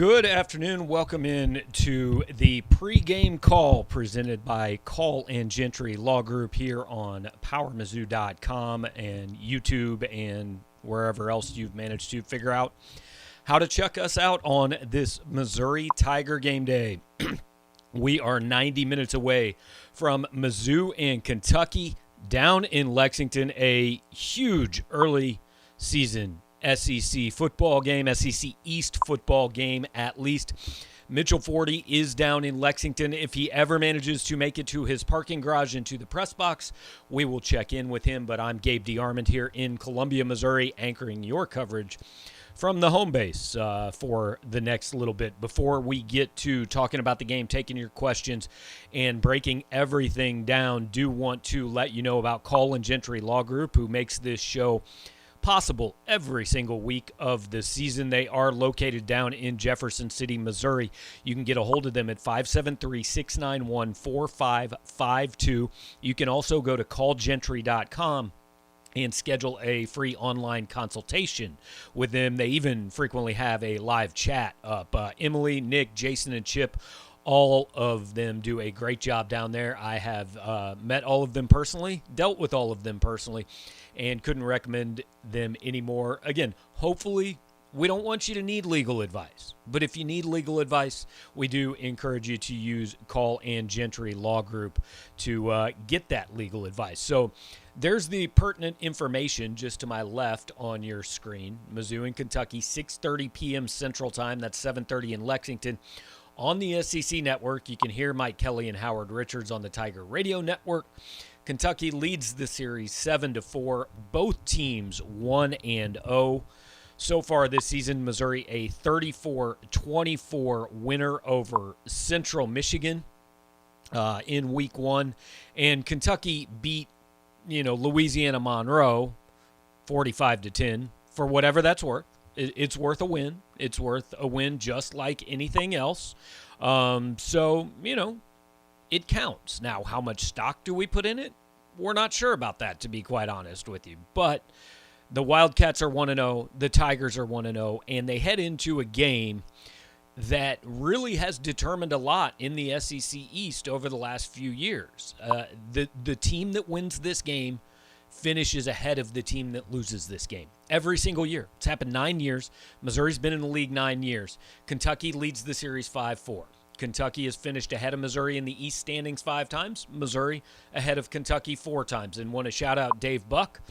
Good afternoon. Welcome in to the pregame call presented by Call and Gentry Law Group here on PowerMizzou.com and YouTube and wherever else you've managed to figure out how to check us out on this Missouri Tiger game day. We are 90 minutes away from Mizzou and Kentucky down in Lexington, a huge early season SEC football game, SEC East football game at least. Mitchell Forty is down in Lexington. If he ever manages to make it to his parking garage into the press box, we will check in with him. But I'm Gabe DeArmond here in Columbia, Missouri, anchoring your coverage from the home base for the next little bit. Before we get to talking about the game, taking your questions, and breaking everything down, do want to let you know about Call and Gentry Law Group, who makes this show possible every single week of the season. They are located down in Jefferson City, Missouri. You can get a hold of them at 573-691-4552. You can also go to callgentry.com and schedule a free online consultation with them. They even frequently have a live chat up. Emily, Nick, Jason, and Chip, all of them do a great job down there. I have met all of them personally, dealt with all of them personally, and couldn't recommend them anymore. Again, hopefully, we don't want you to need legal advice, but if you need legal advice, we do encourage you to use Call and Gentry Law Group to get that legal advice. So there's the pertinent information just to my left on your screen. Mizzou and Kentucky, 6:30 p.m. Central Time. That's 7:30 in Lexington. On the SEC Network, you can hear Mike Kelly and Howard Richards on the Tiger Radio Network. Kentucky leads the series 7-4. Both teams 1-0. So far this season, Missouri a 34-24 winner over Central Michigan in Week 1. And Kentucky beat, Louisiana Monroe 45-10 for whatever that's worth. It's worth a win. It's worth a win just like anything else. It counts. Now, how much stock do we put in it? We're not sure about that, to be quite honest with you. But the Wildcats are 1-0, the Tigers are 1-0, and they head into a game that really has determined a lot in the SEC East over the last few years. The team that wins this game finishes ahead of the team that loses this game every single year. It's happened 9 years. Missouri's been in the league 9 years. Kentucky leads the series 5-4. Kentucky has finished ahead of Missouri in the East standings 5 times. Missouri ahead of Kentucky 4 times. And want to shout out Dave Buck,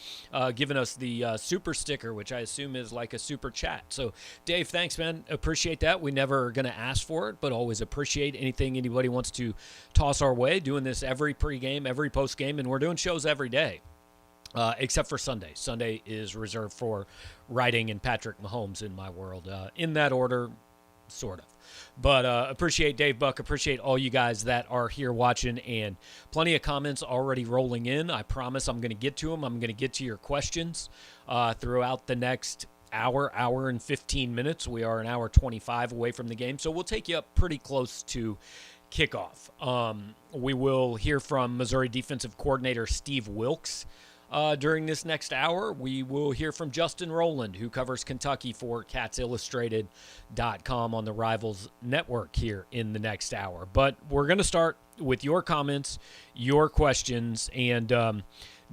giving us the super sticker, which I assume is like a super chat. So, Dave, thanks, man. Appreciate that. We never are going to ask for it, but always appreciate anything anybody wants to toss our way. Doing this every pregame, every postgame, and we're doing shows every day. Except for Sunday. Sunday is reserved for writing and Patrick Mahomes in my world. In that order, sort of. But appreciate Dave Buck. Appreciate all you guys that are here watching, and plenty of comments already rolling in. I promise I'm going to get to them. I'm going to get to your questions throughout the next hour and 15 minutes. We are an hour 25 away from the game, so we'll take you up pretty close to kickoff. We will hear from Missouri defensive coordinator Steve Wilkes. During this next hour, we will hear from Justin Rowland, who covers Kentucky for CatsIllustrated.com on the Rivals Network here in the next hour. But we're going to start with your comments, your questions, and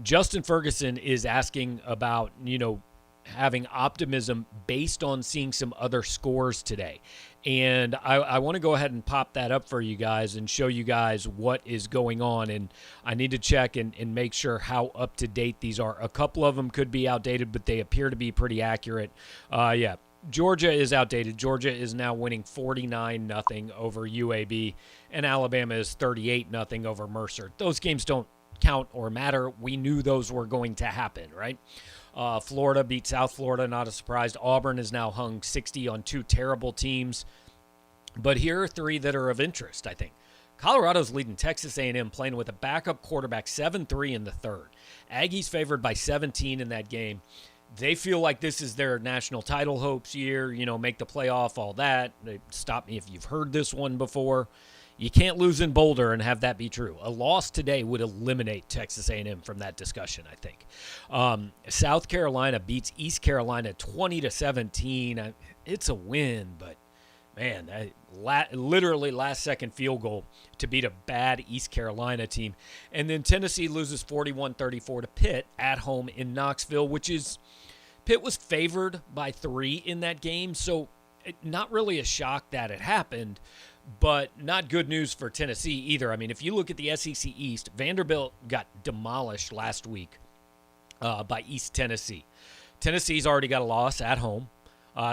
Justin Ferguson is asking about, having optimism based on seeing some other scores today. And I want to go ahead and pop that up for you guys and show you guys what is going on. And I need to check and make sure how up-to-date these are. A couple of them could be outdated, but they appear to be pretty accurate. Georgia is outdated. Georgia is now winning 49-0 over UAB, and Alabama is 38-0 over Mercer. Those games don't count or matter. We knew those were going to happen, right? Florida beat South Florida, not a surprise. Auburn has now hung 60 on 2 terrible teams. But here are 3 that are of interest, I think. Colorado's leading Texas A&M, playing with a backup quarterback 7-3 in the third. Aggies favored by 17 in that game. They feel like this is their national title hopes year, make the playoff, all that. Stop me if you've heard this one before. You can't lose in Boulder and have that be true. A loss today would eliminate Texas A&M from that discussion, I think. South Carolina beats East Carolina 20-17. It's a win, but Man, literally last-second field goal to beat a bad East Carolina team. And then Tennessee loses 41-34 to Pitt at home in Knoxville, which is Pitt was favored by 3 in that game, so not really a shock that it happened, but not good news for Tennessee either. I mean, if you look at the SEC East, Vanderbilt got demolished last week by East Tennessee. Tennessee's already got a loss at home.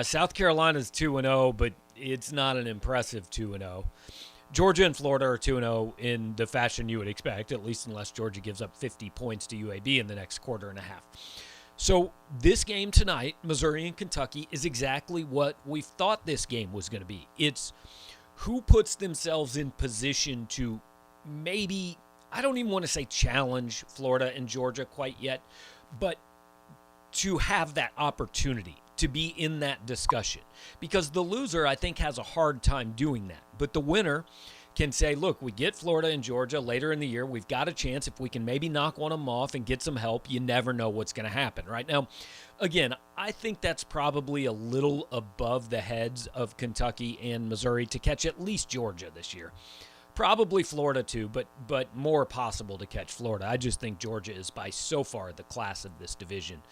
South Carolina's 2-0, but it's not an impressive 2-0. Georgia and Florida are 2-0 in the fashion you would expect, at least unless Georgia gives up 50 points to UAB in the next quarter and a half. So this game tonight, Missouri and Kentucky, is exactly what we thought this game was going to be. It's who puts themselves in position to maybe, I don't even want to say challenge Florida and Georgia quite yet, but to have that opportunity to be in that discussion. Because the loser, I think, has a hard time doing that. But the winner can say, look, we get Florida and Georgia later in the year. We've got a chance. If we can maybe knock one of them off and get some help, you never know what's going to happen. Right now, again, I think that's probably a little above the heads of Kentucky and Missouri to catch at least Georgia this year. Probably Florida too, but more possible to catch Florida. I just think Georgia is by so far the class of this division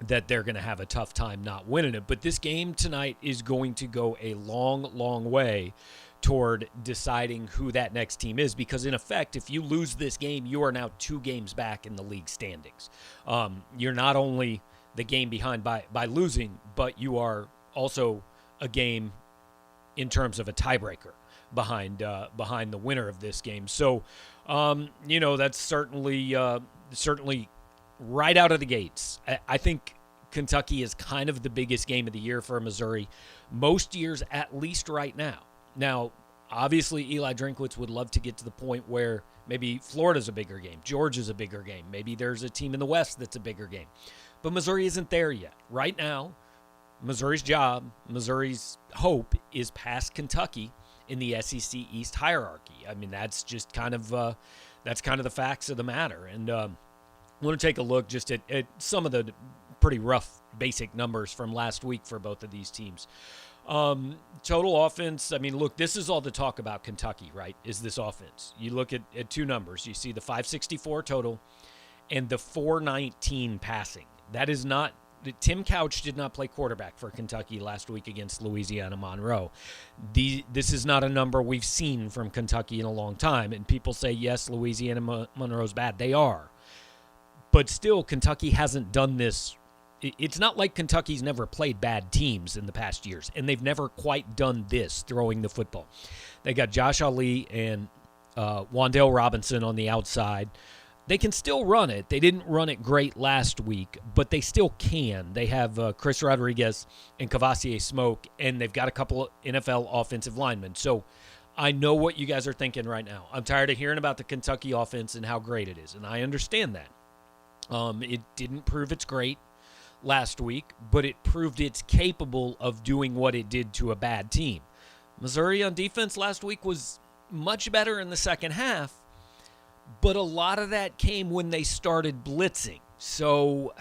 that they're going to have a tough time not winning it. But this game tonight is going to go a long, long way toward deciding who that next team is, because in effect, if you lose this game, you are now 2 games back in the league standings. You're not only the game behind by losing, but you are also a game in terms of a tiebreaker behind the winner of this game. So, that's certainly right out of the gates. I think Kentucky is kind of the biggest game of the year for Missouri, most years at least right now. Now, obviously, Eli Drinkwitz would love to get to the point where maybe Florida's a bigger game, Georgia's a bigger game, maybe there's a team in the West that's a bigger game. But Missouri isn't there yet. Right now, Missouri's job, Missouri's hope is past Kentucky in the SEC East hierarchy. I mean, that's just kind of the facts of the matter. And I want to take a look just at some of the pretty rough basic numbers from last week for both of these teams. Total offense, I mean, look, this is all the talk about Kentucky, right, is this offense. You look at 2 numbers. You see the 564 total and the 419 passing. That is not – Tim Couch did not play quarterback for Kentucky last week against Louisiana Monroe. This is not a number we've seen from Kentucky in a long time. And people say, yes, Louisiana Monroe's bad. They are. But still, Kentucky hasn't done this. It's not like Kentucky's never played bad teams in the past years, and they've never quite done this, throwing the football. They got Josh Ali and Wan'Dale Robinson on the outside. They can still run it. They didn't run it great last week, but they still can. They have Chris Rodriguez and Cavassier Smoke, and they've got a couple of NFL offensive linemen. So I know what you guys are thinking right now. I'm tired of hearing about the Kentucky offense and how great it is, and I understand that. It didn't prove it's great last week, but it proved it's capable of doing what it did to a bad team. Missouri on defense last week was much better in the second half, but a lot of that came when they started blitzing. So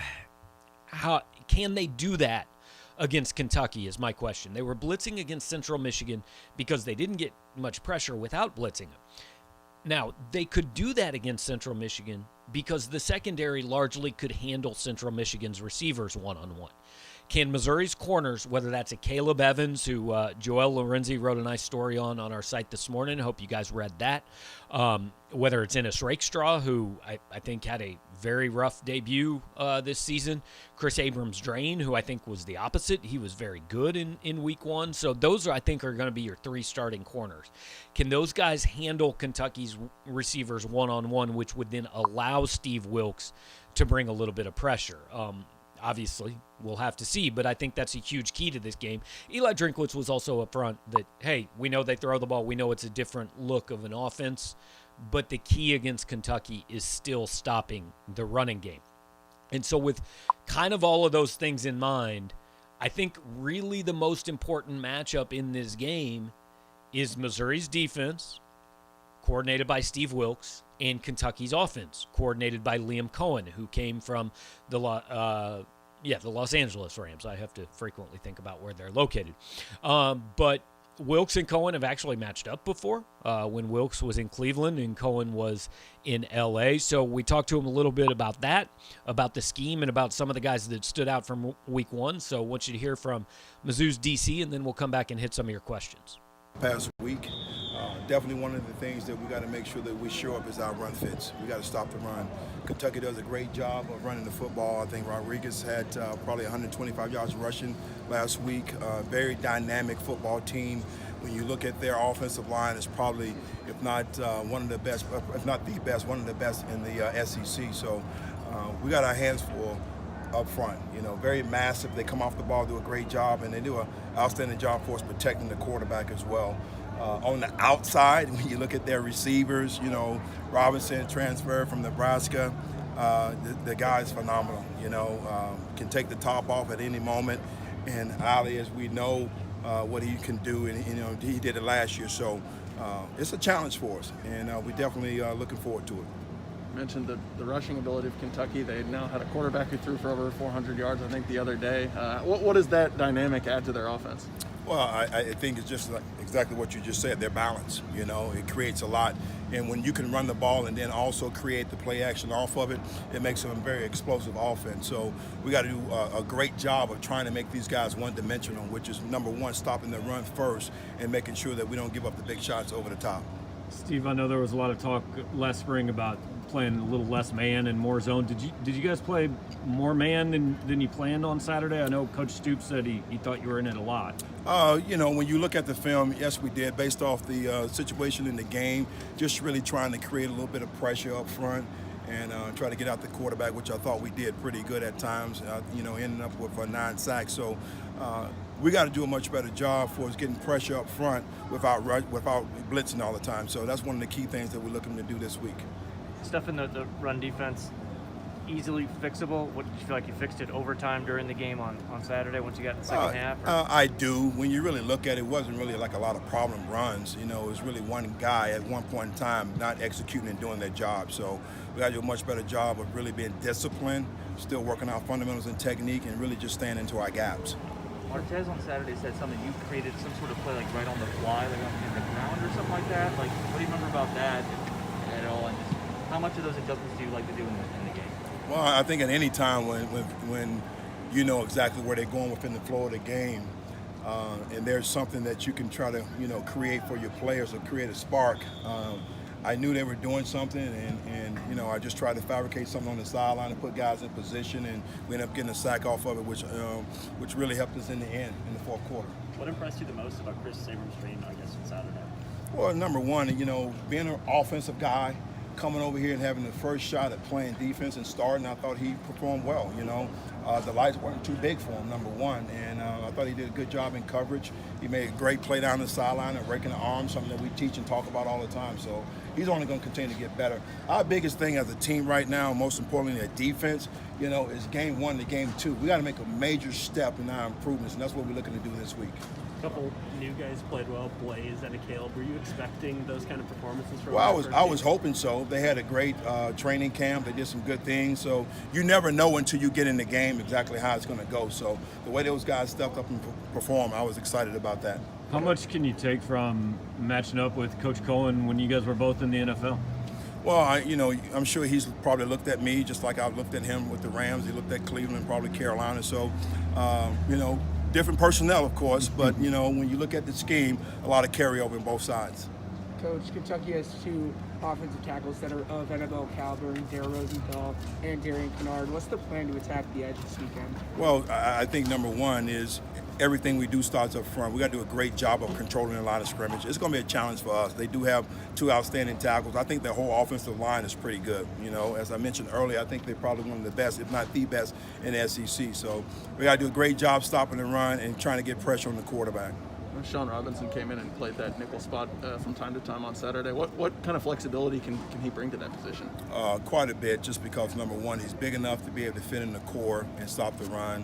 how can they do that against Kentucky is my question. They were blitzing against Central Michigan because they didn't get much pressure without blitzing them. Now, they could do that against Central Michigan because the secondary largely could handle Central Michigan's receivers one-on-one. Can Missouri's corners, whether that's a Caleb Evans, who Joel Lorenzi wrote a nice story on our site this morning, hope you guys read that, whether it's Ennis Rakestraw, who I think had a very rough debut this season, Chris Abrams-Drain, who I think was the opposite. He was very good in week 1. So those, I think, are going to be your 3 starting corners. Can those guys handle Kentucky's receivers one-on-one, which would then allow Steve Wilkes to bring a little bit of pressure? Obviously, we'll have to see, but I think that's a huge key to this game. Eli Drinkwitz was also up front that, hey, we know they throw the ball. We know it's a different look of an offense, but the key against Kentucky is still stopping the running game. And so with kind of all of those things in mind, I think really the most important matchup in this game is Missouri's defense, coordinated by Steve Wilkes, and Kentucky's offense, coordinated by Liam Cohen, who came from the Yeah, the Los Angeles Rams. I have to frequently think about where they're located. But Wilkes and Cohen have actually matched up before when Wilkes was in Cleveland and Cohen was in L.A. So we talked to him a little bit about that, about the scheme, and about some of the guys that stood out from week one. So I want you to hear from Mizzou's DC, and then we'll come back and hit some of your questions. Past week, definitely one of the things that we got to make sure that we show up is our run fits. We got to stop the run. Kentucky does a great job of running the football. I think Rodriguez had probably 125 yards rushing last week. Very dynamic football team. When you look at their offensive line, it's probably, if not one of the best, if not the best, one of the best in the SEC. So we got our hands full up front. Very massive. They come off the ball, do a great job, and they do an outstanding job for us protecting the quarterback as well. On the outside, when you look at their receivers, Robinson transferred from Nebraska. The guy is phenomenal. Can take the top off at any moment. And Ali, as we know, what he can do, and he did it last year. So it's a challenge for us, and we're definitely looking forward to it. You mentioned the rushing ability of Kentucky. They now had a quarterback who threw for over 400 yards, I think, the other day. What does that dynamic add to their offense? Well, I think it's just exactly what you just said. Their balance, it creates a lot. And when you can run the ball and then also create the play action off of it, it makes them a very explosive offense. So we got to do a great job of trying to make these guys one-dimensional, which is, number one, stopping the run first and making sure that we don't give up the big shots over the top. Steve, I know there was a lot of talk last spring about playing a little less man and more zone. Did you guys play more man than you planned on Saturday? I know Coach Stoops said he thought you were in it a lot. When you look at the film, yes, we did, based off the situation in the game, just really trying to create a little bit of pressure up front and try to get out the quarterback, which I thought we did pretty good at times, ending up with 9 sacks. So we got to do a much better job for us getting pressure up front without blitzing all the time. So that's one of the key things that we're looking to do this week. Stuff in the run defense, easily fixable? What, did you feel like you fixed it overtime during the game on Saturday once you got in the second half? I do. When you really look at it, it wasn't really like a lot of problem runs. It was really one guy at one point in time not executing and doing their job. So we got to do a much better job of really being disciplined, still working our fundamentals and technique, and really just staying into our gaps. Martez on Saturday said something. You created some sort of play like right on the fly, like in the ground or something like that. Like, what do you remember about that at all? And just how much of those adjustments do you like to do in the game? Well, I think at any time when you know exactly where they're going within the flow of the game, and there's something that you can try to create for your players or create a spark. I knew they were doing something, and I just tried to fabricate something on the sideline and put guys in position, and we ended up getting a sack off of it, which really helped us in the end in the fourth quarter. What impressed you the most about Chris Sabram's game, I guess, on Saturday? Well, number one, being an offensive guy, coming over here and having the first shot at playing defense and starting, I thought he performed well. The lights weren't too big for him, number one, and I thought he did a good job in coverage. He made a great play down the sideline and breaking the arm, something that we teach and talk about all the time. So he's only going to continue to get better. Our biggest thing as a team right now, most importantly, a defense, is game 1 to game 2. We got to make a major step in our improvements, and that's what we're looking to do this week. A couple new guys played well, Blaze and Caleb. Were you expecting those kind of performances from? Well, I was hoping so. They had a great training camp. They did some good things. So you never know until you get in the game exactly how it's going to go. So the way those guys stepped up and performed, I was excited about that. How much can you take from matching up with Coach Cohen when you guys were both in the NFL? Well, I'm sure he's probably looked at me just like I looked at him with the Rams. He looked at Cleveland, probably Carolina. So, different personnel, of course, but, when you look at the scheme, a lot of carryover on both sides. Coach, Kentucky has 2 offensive tackles that are of NFL caliber, Darrell Rosenthal and Darian Kennard. What's the plan to attack the edge this weekend? Well, I think number one is everything we do starts up front. We got to do a great job of controlling the line of scrimmage. It's going to be a challenge for us. They do have 2 outstanding tackles. I think their whole offensive line is pretty good. As I mentioned earlier, I think they're probably one of the best, if not the best, in the SEC. So we got to do a great job stopping the run and trying to get pressure on the quarterback. Sean Robinson came in and played that nickel spot from time to time on Saturday. What kind of flexibility can he bring to that position? Quite a bit, just because, number one, he's big enough to be able to fit in the core and stop the run.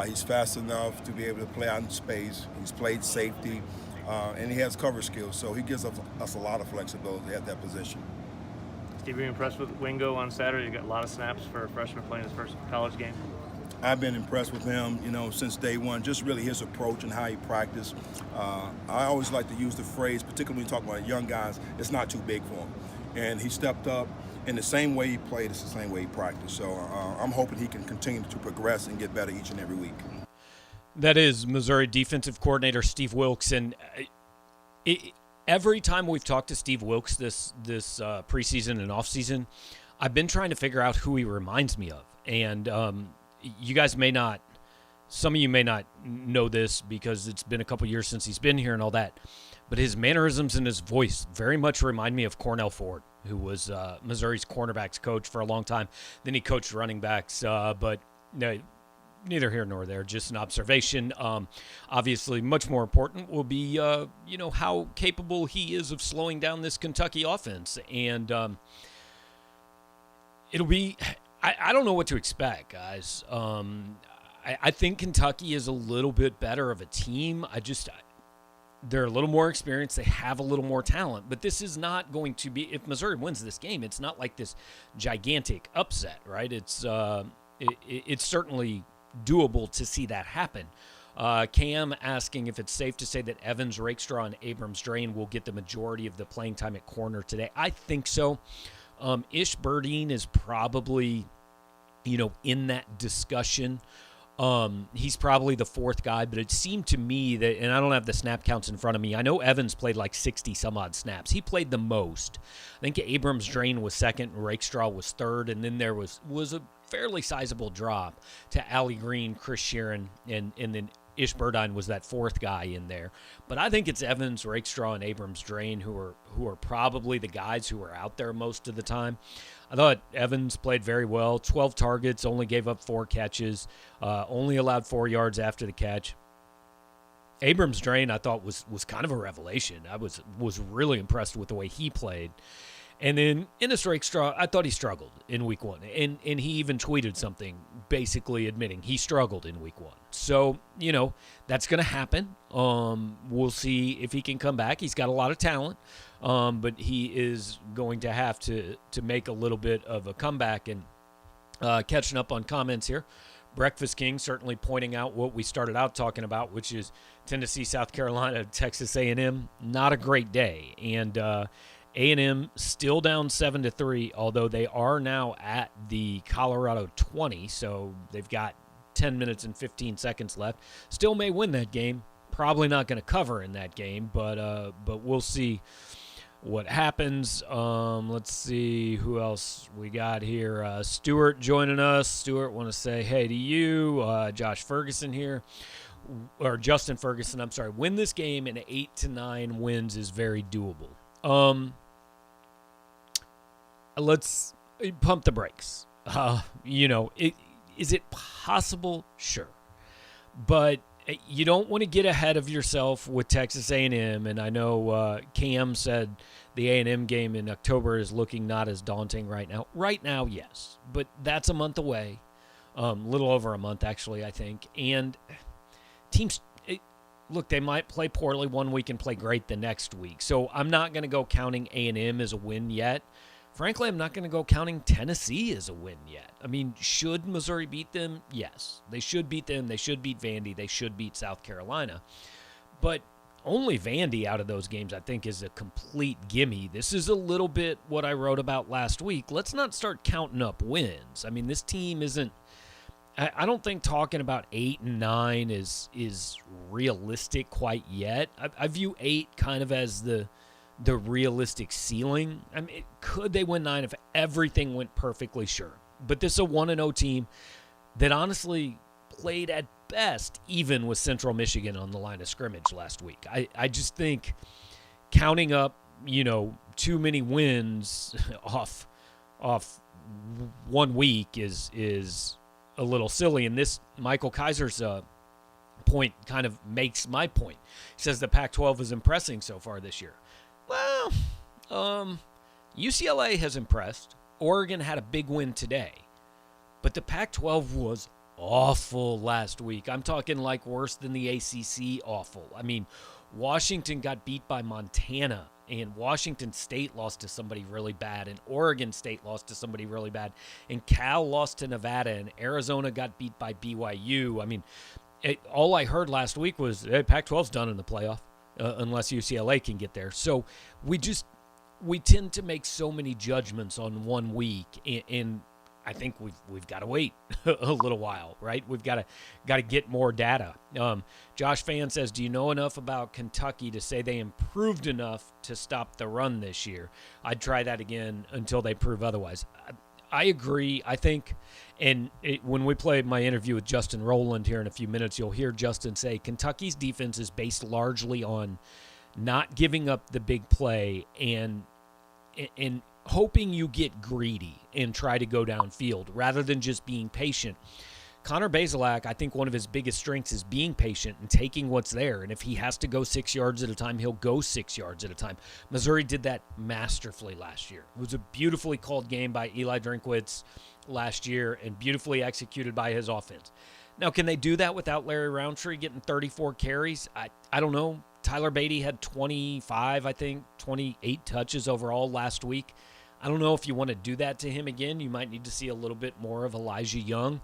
He's fast enough to be able to play out in space. He's played safety, and he has cover skills. So he gives us a lot of flexibility at that position. Steve, were you impressed with Wingo on Saturday? You got a lot of snaps for a freshman playing his first college game. I've been impressed with him, since day one, just really his approach and how he practiced. I always like to use the phrase, particularly when you talk about young guys, it's not too big for him. And he stepped up in the same way he played, it's the same way he practiced. So I'm hoping he can continue to progress and get better each and every week. That is Missouri defensive coordinator Steve Wilkes. And every time we've talked to Steve Wilkes this preseason and offseason, I've been trying to figure out who he reminds me of. And you guys may not, some of you may not know this because it's been a couple years since he's been here and all that, but his mannerisms and his voice very much remind me of Cornell Ford, who was Missouri's cornerbacks coach for a long time. Then he coached running backs, but no, neither here nor there, just an observation. Obviously, much more important will be, how capable he is of slowing down this Kentucky offense. And it'll be, I don't know what to expect, guys. I think Kentucky is a little bit better of a team. They're a little more experienced. They have a little more talent. But this is not going to be, if Missouri wins this game, it's not like this gigantic upset, right? It's certainly doable to see that happen. Cam asking if it's safe to say that Evans, Rakestraw, and Abrams-Drain will get the majority of the playing time at corner today. I think so. Ish Burdine is probably, in that discussion. He's probably the fourth guy, but it seemed to me that, and I don't have the snap counts in front of me, I know Evans played like 60-some-odd snaps. He played the most. I think Abrams-Drain was second and Rakestraw was third, and then there was a fairly sizable drop to Allie Green, Chris Sheeran, and then Ish Burdine was that fourth guy in there. But I think it's Evans, Rakestraw, and Abrams-Drain who are probably the guys who are out there most of the time. I thought Evans played very well. 12 targets, only gave up 4 catches, only allowed 4 yards after the catch. Abrams-Drain, I thought, was kind of a revelation. I was really impressed with the way he played. And then Ennis Rakestraw, I thought he struggled in week 1. And he even tweeted something basically admitting he struggled in week 1. So, that's going to happen. We'll see if he can come back. He's got a lot of talent, but he is going to have to make a little bit of a comeback. And catching up on comments here, Breakfast King certainly pointing out what we started out talking about, which is Tennessee, South Carolina, Texas A&M. Not a great day. And A&M still down 7-3, although they are now at the Colorado 20, so they've got 10 minutes and 15 seconds left. Still may win that game. Probably not going to cover in that game, but we'll see what happens. Let's see who else we got here. Stuart joining us. Stuart, want to say hey to you. Josh Ferguson here. Or Justin Ferguson, I'm sorry. Win this game and 8-9 wins is very doable. Let's pump the brakes. Is it possible? Sure. But you don't want to get ahead of yourself with Texas A&M. And I know Cam said the A&M game in October is looking not as daunting right now. Right now, yes. But that's a month away. A little over a month, actually, I think. And teams, look, they might play poorly one week and play great the next week. So I'm not going to go counting A&M as a win yet. Frankly, I'm not going to go counting Tennessee as a win yet. I mean, should Missouri beat them? Yes. They should beat them. They should beat Vandy. They should beat South Carolina. But only Vandy out of those games, I think, is a complete gimme. This is a little bit what I wrote about last week. Let's not start counting up wins. I mean, this team isn't – I don't think talking about 8-9 is realistic quite yet. I view 8 kind of as the realistic ceiling. I mean, could they win 9 if everything went perfectly? Sure. But this is a 1-0 team that honestly played at best even with Central Michigan on the line of scrimmage last week. I just think counting up, too many wins off 1 week is a little silly. And this Michael Kaiser's point kind of makes my point. He says the Pac-12 is impressing so far this year. Well, UCLA has impressed. Oregon had a big win today. But the Pac-12 was awful last week. I'm talking like worse than the ACC awful. I mean, Washington got beat by Montana, and Washington State lost to somebody really bad, and Oregon State lost to somebody really bad, and Cal lost to Nevada, and Arizona got beat by BYU. I mean, all I heard last week was, hey, Pac-12's done in the playoff unless UCLA can get there. So we tend to make so many judgments on one week, and I think we've got to wait a little while, right? We've got to get more data. Josh Fan says, do you know enough about Kentucky to say they improved enough to stop the run this year? I'd try that again until they prove otherwise. I agree. I think, when we play my interview with Justin Rowland here in a few minutes, you'll hear Justin say Kentucky's defense is based largely on not giving up the big play and hoping you get greedy and try to go downfield rather than just being patient. Connor Bazelak, I think one of his biggest strengths is being patient and taking what's there. And if he has to go 6 yards at a time, he'll go 6 yards at a time. Missouri did that masterfully last year. It was a beautifully called game by Eli Drinkwitz last year and beautifully executed by his offense. Now, can they do that without Larry Roundtree getting 34 carries? I don't know. Tyler Beatty had 25, I think, 28 touches overall last week. I don't know if you want to do that to him again. You might need to see a little bit more of Elijah Young.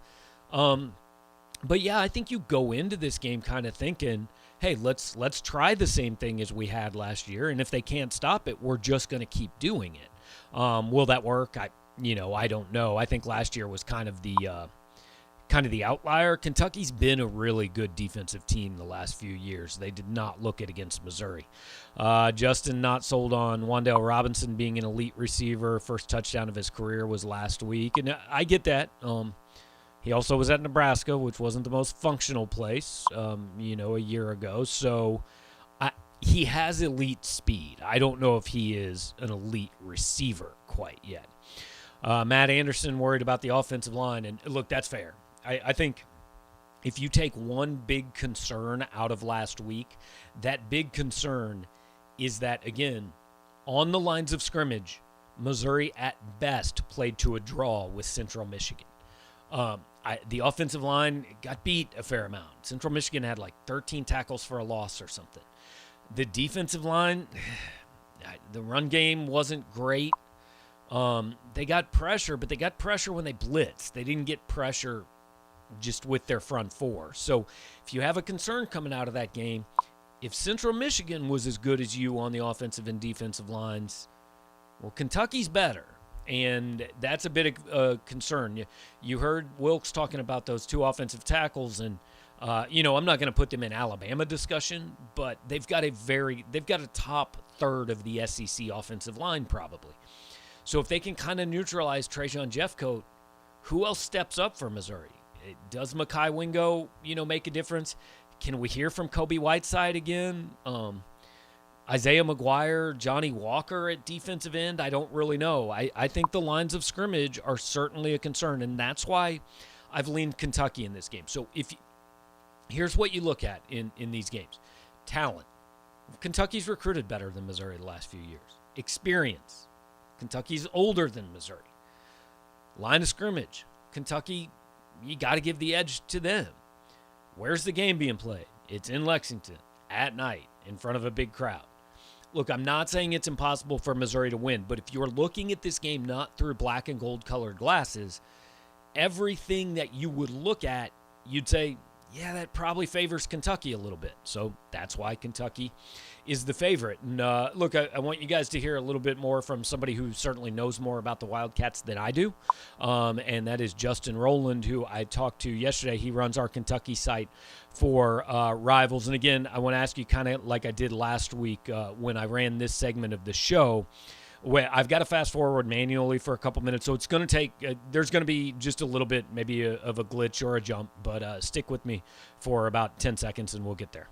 But yeah, I think you go into this game kind of thinking, hey, let's try the same thing as we had last year, and if they can't stop it, we're just going to keep doing it. Will that work? I don't know. I think last year was kind of the outlier. Kentucky's been a really good defensive team the last few years. They did not look it against Missouri. Justin not sold on Wan'Dale Robinson being an elite receiver. First touchdown of his career was last week, and I get that. He also was at Nebraska, which wasn't the most functional place, a year ago. So he has elite speed. I don't know if he is an elite receiver quite yet. Matt Anderson worried about the offensive line, and look, that's fair. I think if you take one big concern out of last week, that big concern is that, again, on the lines of scrimmage, Missouri at best played to a draw with Central Michigan. The offensive line got beat a fair amount. Central Michigan had like 13 tackles for a loss or something. The defensive line, the run game wasn't great. They got pressure, but they got pressure when they blitzed. They didn't get pressure just with their front four. So if you have a concern coming out of that game, if Central Michigan was as good as you on the offensive and defensive lines, well, Kentucky's better. And that's a bit of a concern. You heard Wilkes talking about those two offensive tackles, and I'm not going to put them in Alabama discussion, but they've got a top third of the SEC offensive line probably. So if they can kind of neutralize Trajan Jeffcoat, who else steps up for Missouri? Does Mekhi Wingo, make a difference? Can we hear from Kobe Whiteside again? Isaiah McGuire, Johnny Walker at defensive end, I don't really know. I think the lines of scrimmage are certainly a concern, and that's why I've leaned Kentucky in this game. So here's what you look at in these games. Talent. Kentucky's recruited better than Missouri the last few years. Experience. Kentucky's older than Missouri. Line of scrimmage. Kentucky, you got to give the edge to them. Where's the game being played? It's in Lexington at night in front of a big crowd. Look, I'm not saying it's impossible for Missouri to win, but if you're looking at this game not through black and gold colored glasses, everything that you would look at, you'd say, yeah, that probably favors Kentucky a little bit. So that's why Kentucky is the favorite. And look, I want you guys to hear a little bit more from somebody who certainly knows more about the Wildcats than I do, and that is Justin Rowland, who I talked to yesterday. He runs our Kentucky site for Rivals. And again, I want to ask you kind of like I did last week when I ran this segment of the show, where I've got to fast forward manually for a couple minutes, so it's going to take there's going to be just a little bit maybe of a glitch or a jump, but stick with me for about 10 seconds and we'll get there.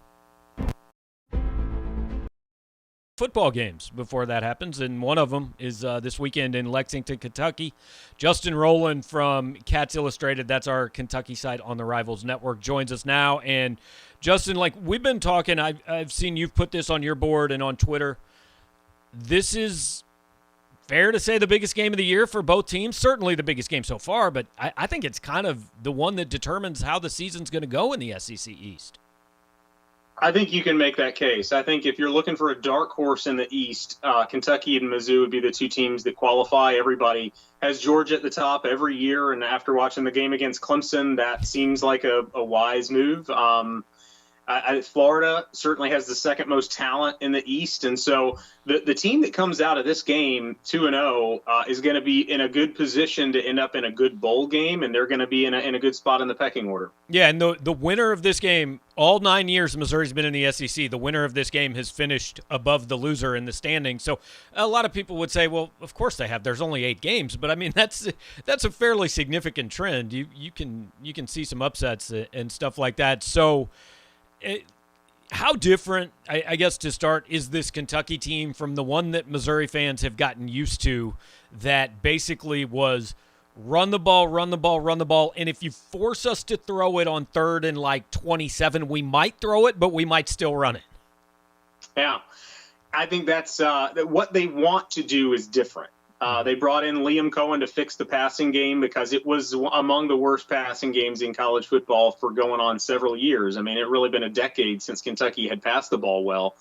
Football games before that happens, and one of them is this weekend in Lexington, Kentucky. Justin Rowland from Cats Illustrated, that's our Kentucky site on the Rivals Network, joins us now. And Justin, like we've been talking, I've seen you've put this on your board and on Twitter. This is fair to say the biggest game of the year for both teams? Certainly the biggest game so far, but I think it's kind of the one that determines how the season's going to go in the SEC East. I think you can make that case. I think if you're looking for a dark horse in the East, Kentucky and Mizzou would be the two teams that qualify. Everybody has Georgia at the top every year, and after watching the game against Clemson, that seems like a wise move. Florida certainly has the second most talent in the East, and so the team that comes out of this game 2-0 is going to be in a good position to end up in a good bowl game, and they're going to be in a good spot in the pecking order. Yeah, and the winner of this game, all 9 years Missouri's been in the SEC, the winner of this game has finished above the loser in the standings. So a lot of people would say, well, of course they have. There's only 8 games, but I mean that's a fairly significant trend. You can see some upsets and stuff like that. So. How different, I guess, to start, is this Kentucky team from the one that Missouri fans have gotten used to that basically was run the ball, run the ball, run the ball, and if you force us to throw it on 3rd and like 27, we might throw it, but we might still run it? Yeah, I think that's what they want to do is different. They brought in Liam Cohen to fix the passing game because it was among the worst passing games in college football for going on several years. I mean, it really been a decade since Kentucky had passed the ball well.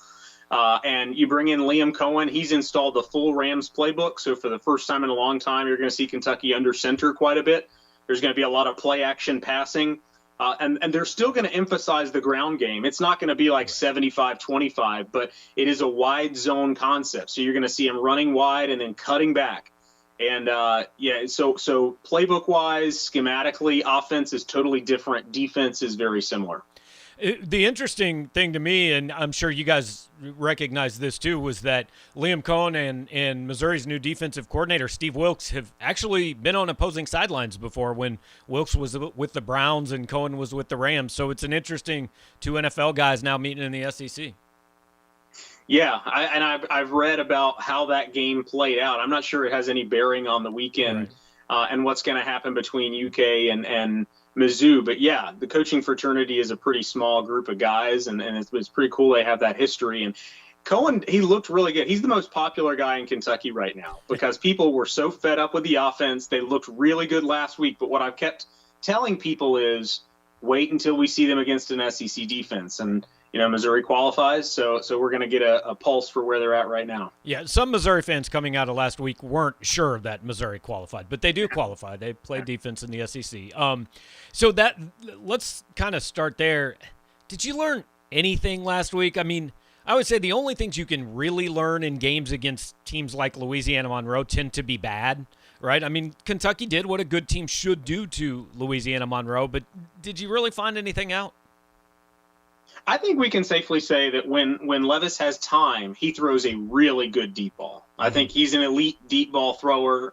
And you bring in Liam Cohen. He's installed the full Rams playbook. So for the first time in a long time, you're going to see Kentucky under center quite a bit. There's going to be a lot of play action passing. And they're still going to emphasize the ground game. It's not going to be like 75-25, but it is a wide zone concept. So you're going to see them running wide and then cutting back. And, so playbook-wise, schematically, offense is totally different. Defense is very similar. The interesting thing to me, and I'm sure you guys recognize this too, was that Liam Cohen and Missouri's new defensive coordinator, Steve Wilkes, have actually been on opposing sidelines before when Wilkes was with the Browns and Cohen was with the Rams. So it's an interesting two NFL guys now meeting in the SEC. Yeah, I've read about how that game played out. I'm not sure it has any bearing on the weekend and what's going to happen between UK and Mizzou, but yeah, the coaching fraternity is a pretty small group of guys, and it's pretty cool they have that history. And Cohen, he looked really good. He's the most popular guy in Kentucky right now because people were so fed up with the offense. They looked really good last week, but what I've kept telling people is wait until we see them against an SEC defense. And Missouri qualifies, so we're going to get a pulse for where they're at right now. Yeah, some Missouri fans coming out of last week weren't sure that Missouri qualified, but they do qualify. They play defense in the SEC. So let's kind of start there. Did you learn anything last week? I mean, I would say the only things you can really learn in games against teams like Louisiana Monroe tend to be bad, right? I mean, Kentucky did what a good team should do to Louisiana Monroe, but did you really find anything out? I think we can safely say that when Levis has time, he throws a really good deep ball. I think he's an elite deep ball thrower.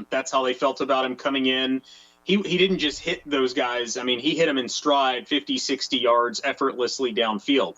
That's how they felt about him coming in. He didn't just hit those guys. I mean, he hit them in stride, 50, 60 yards effortlessly downfield.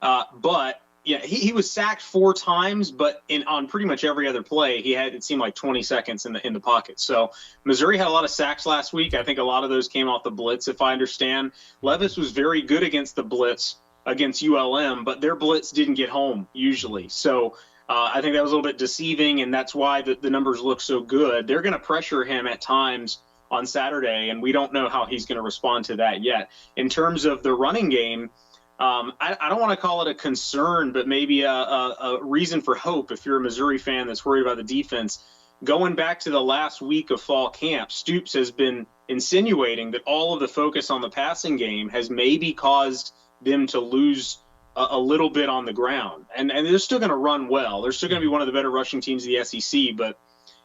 But yeah, he was sacked 4 times, but on pretty much every other play, it seemed like 20 seconds in the pocket. So Missouri had a lot of sacks last week. I think a lot of those came off the blitz, if I understand. Levis was very good against the blitz against ULM, but their blitz didn't get home usually. So I think that was a little bit deceiving, and that's why the numbers look so good. They're going to pressure him at times on Saturday, and we don't know how he's going to respond to that yet. In terms of the running game, I don't want to call it a concern, but maybe a reason for hope if you're a Missouri fan that's worried about the defense. Going back to the last week of fall camp, Stoops has been insinuating that all of the focus on the passing game has maybe caused them to lose a little bit on the ground. And they're still going to run well. They're still going to be one of the better rushing teams in the SEC, but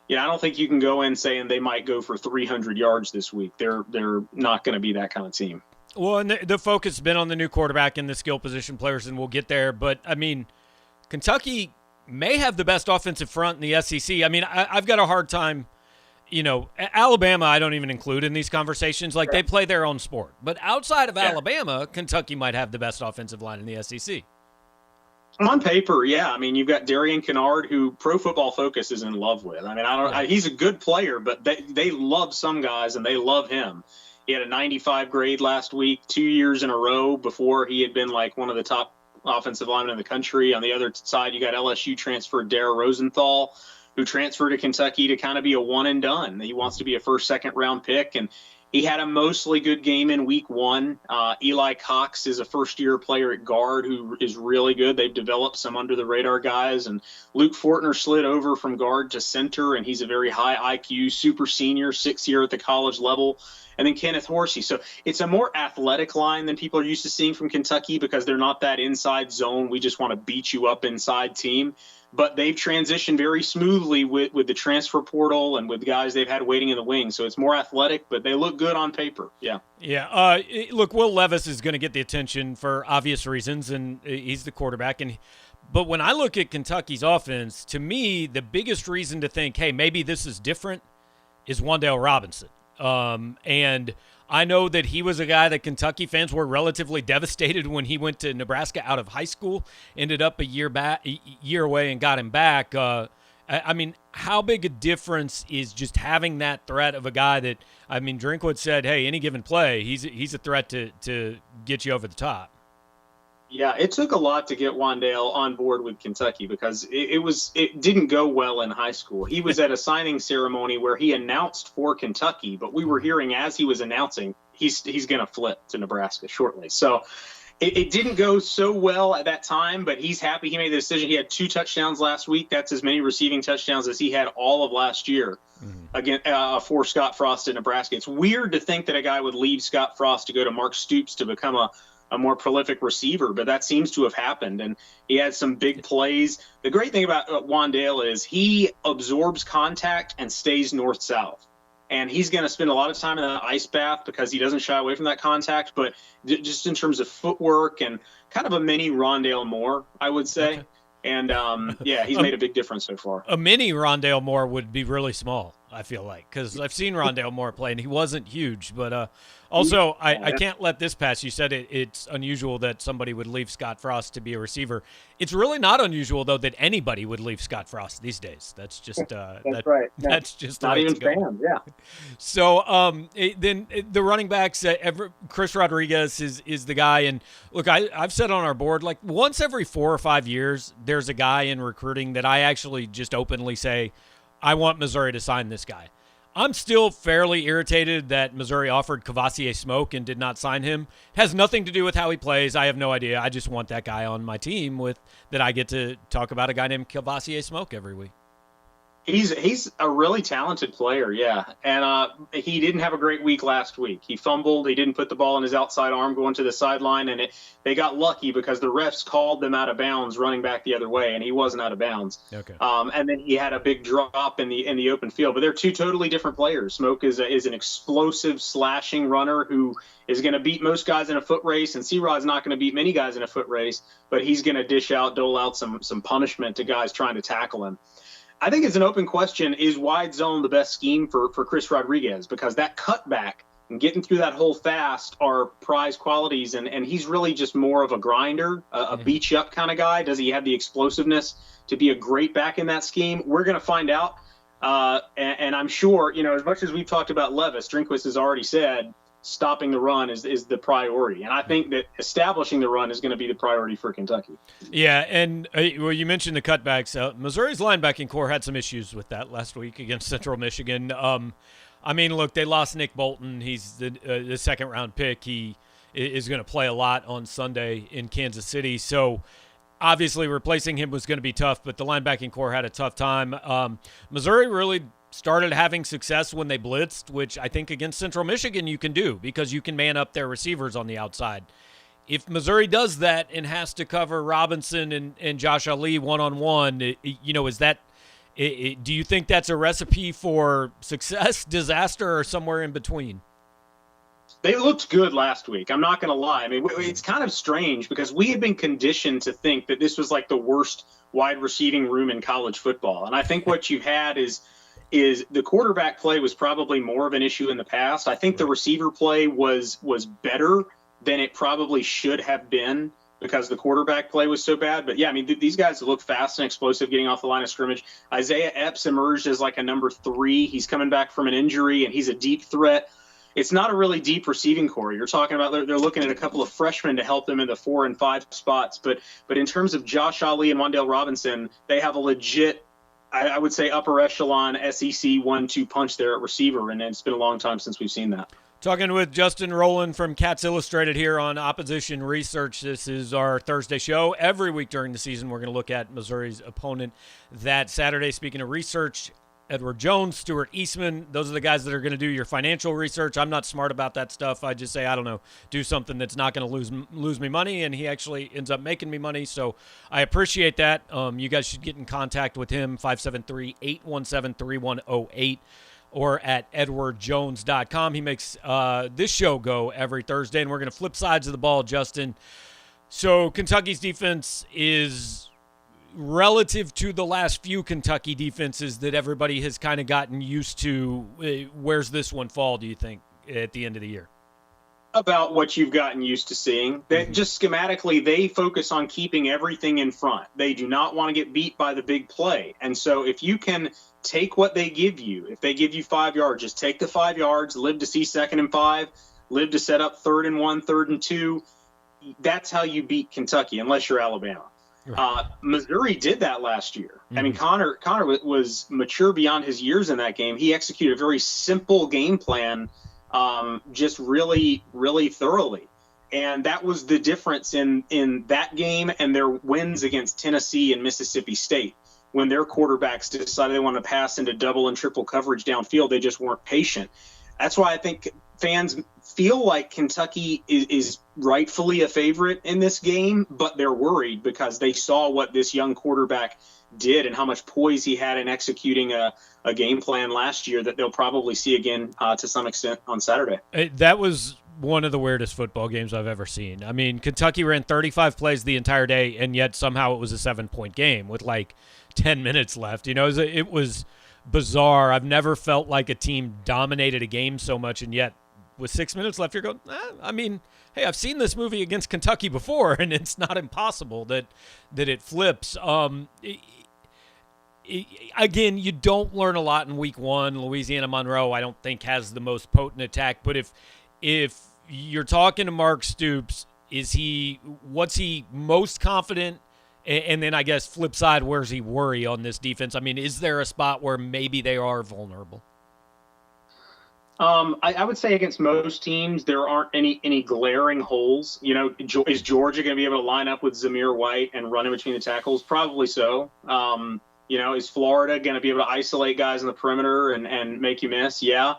I don't think you can go in saying they might go for 300 yards this week. They're not going to be that kind of team. Well, and the focus has been on the new quarterback and the skill position players, and we'll get there. But, I mean, Kentucky may have the best offensive front in the SEC. I mean, I've got a hard time, Alabama I don't even include in these conversations. Like, they play their own sport. But outside of Alabama, Kentucky might have the best offensive line in the SEC. On paper, yeah. I mean, you've got Darian Kennard, who Pro Football Focus is in love with. I mean, he's a good player, but they love some guys, and they love him. He had a 95 grade last week, 2 years in a row before he had been like one of the top offensive linemen in the country. On the other side, you got LSU transfer Dara Rosenthal, who transferred to Kentucky to kind of be a one and done. He wants to be a first, second round pick. And he had a mostly good game in week 1. Eli Cox is a first-year player at guard who is really good. They've developed some under-the-radar guys. And Luke Fortner slid over from guard to center, and he's a very high IQ, super senior, 6th year at the college level. And then Kenneth Horsey. So it's a more athletic line than people are used to seeing from Kentucky because they're not that inside zone. We just want to beat you up inside team. But they've transitioned very smoothly with the transfer portal and with guys they've had waiting in the wings. So it's more athletic, but they look good on paper. Yeah. Yeah. Look, Will Levis is going to get the attention for obvious reasons, and he's the quarterback. But when I look at Kentucky's offense, to me, the biggest reason to think, hey, maybe this is different is Wan'Dale Robinson. And I know that he was a guy that Kentucky fans were relatively devastated when he went to Nebraska out of high school, ended up a year away and got him back. I mean, how big a difference is just having that threat of a guy that, I mean, Drinkwood said, hey, any given play, he's a threat to get you over the top. Yeah, it took a lot to get Wan'Dale on board with Kentucky because it didn't go well in high school. He was at a signing ceremony where he announced for Kentucky, but we were hearing as he was announcing he's going to flip to Nebraska shortly. So it didn't go so well at that time, but he's happy he made the decision. He had 2 touchdowns last week. That's as many receiving touchdowns as he had all of last year for Scott Frost in Nebraska. It's weird to think that a guy would leave Scott Frost to go to Mark Stoops to become a more prolific receiver, but that seems to have happened. And he had some big plays. The great thing about Wan'Dale is he absorbs contact and stays north-south. And he's going to spend a lot of time in the ice bath because he doesn't shy away from that contact. But just in terms of footwork and kind of a mini Rondale Moore, I would say. Okay. And, he's made a big difference so far. A mini Rondale Moore would be really small, I feel like, because I've seen Rondale Moore play, and he wasn't huge. But also, I can't let this pass. You said it's unusual that somebody would leave Scott Frost to be a receiver. It's really not unusual, though, that anybody would leave Scott Frost these days. That's just that's right. That's just not even fans. Yeah. So then the running backs, Chris Rodriguez is the guy. And look, I've said on our board, like once every 4 or 5 years, there's a guy in recruiting that I actually just openly say, I want Missouri to sign this guy. I'm still fairly irritated that Missouri offered Cavassier Smoke and did not sign him. It has nothing to do with how he plays. I have no idea. I just want that guy on my team that I get to talk about a guy named Cavassier Smoke every week. He's a really talented player, yeah. And he didn't have a great week last week. He fumbled. He didn't put the ball in his outside arm going to the sideline, and they got lucky because the refs called them out of bounds running back the other way, and he wasn't out of bounds. Okay. And then he had a big drop in the open field. But they're 2 totally different players. Smoke is an explosive slashing runner who is going to beat most guys in a foot race, and C-Rod's not going to beat many guys in a foot race, but he's going to dole out some punishment to guys trying to tackle him. I think it's an open question, is wide zone the best scheme for Chris Rodriguez? Because that cutback and getting through that hole fast are prized qualities, and he's really just more of a grinder, a beach-up kind of guy. Does he have the explosiveness to be a great back in that scheme? We're going to find out, and I'm sure, as much as we've talked about Levis, Drinkwitz has already said stopping the run is the priority. And I think that establishing the run is going to be the priority for Kentucky. Yeah, and you mentioned the cutbacks. Missouri's linebacking core had some issues with that last week against Central Michigan. I mean, look, they lost Nick Bolton. He's the second-round pick. He is going to play a lot on Sunday in Kansas City. So obviously replacing him was going to be tough, but the linebacking core had a tough time. Missouri really started having success when they blitzed, which I think against Central Michigan you can do because you can man up their receivers on the outside. If Missouri does that and has to cover Robinson and Josh Ali one-on-one, is that – do you think that's a recipe for success, disaster, or somewhere in between? They looked good last week. I'm not going to lie. I mean, it's kind of strange because we had been conditioned to think that this was like the worst wide receiving room in college football. And I think what you had is the quarterback play was probably more of an issue in the past. I think the receiver play was better than it probably should have been because the quarterback play was so bad. But, yeah, I mean, these guys look fast and explosive getting off the line of scrimmage. Isaiah Epps emerged as like a number 3. He's coming back from an injury, and he's a deep threat. It's not a really deep receiving core. You're talking about they're looking at a couple of freshmen to help them in the 4 and 5 spots. But in terms of Josh Ali and Wan'Dale Robinson, they have a legit I would say upper echelon SEC 1-2 punch there at receiver, and it's been a long time since we've seen that. Talking with Justin Rowland from Cats Illustrated here on Opposition Research. This is our Thursday show. Every week during the season, we're going to look at Missouri's opponent that Saturday. Speaking of research, Edward Jones, Stuart Eastman, those are the guys that are going to do your financial research. I'm not smart about that stuff. I just say, I don't know, do something that's not going to lose me money, and he actually ends up making me money. So I appreciate that. You guys should get in contact with him, 573-817-3108. or at edwardjones.com. He makes this show go every Thursday, and we're going to flip sides of the ball, Justin. So Kentucky's defense is relative to the last few Kentucky defenses that everybody has kind of gotten used to. Where's this one fall, do you think, at the end of the year? About what you've gotten used to seeing. That just schematically, they focus on keeping everything in front. They do not want to get beat by the big play. And so if you can take what they give you, if they give you 5 yards, just take the 5 yards, live to see 2nd and 5, live to set up 3rd and 1, 3rd and 2. That's how you beat Kentucky, unless you're Alabama. Right. Missouri did that last year. I mean, Connor was mature beyond his years in that game. He executed a very simple game plan, just really, really thoroughly. And that was the difference in that game and their wins against Tennessee and Mississippi State. When their quarterbacks decided they wanted to pass into double and triple coverage downfield, they just weren't patient. That's why I think fans feel like Kentucky is rightfully a favorite in this game, but they're worried because they saw what this young quarterback did and how much poise he had in executing a game plan last year that they'll probably see again to some extent on Saturday. That was one of the weirdest football games I've ever seen. I mean, Kentucky ran 35 plays the entire day, and yet somehow it was a 7-point game with like 10 minutes left. You know, it was bizarre. I've never felt like a team dominated a game so much, and yet with 6 minutes left, you're going, I mean, hey, I've seen this movie against Kentucky before, and it's not impossible that it flips. Again, you don't learn a lot in week one. Louisiana Monroe, I don't think, has the most potent attack, but if you're talking to Mark Stoops, what's he most confident? And then I guess flip side, where's he worry on this defense? I mean, is there a spot where maybe they are vulnerable? I would say against most teams, there aren't any glaring holes. You know, is Georgia going to be able to line up with Zamir White and run in between the tackles? Probably so. You know, is Florida going to be able to isolate guys in the perimeter and make you miss? Yeah.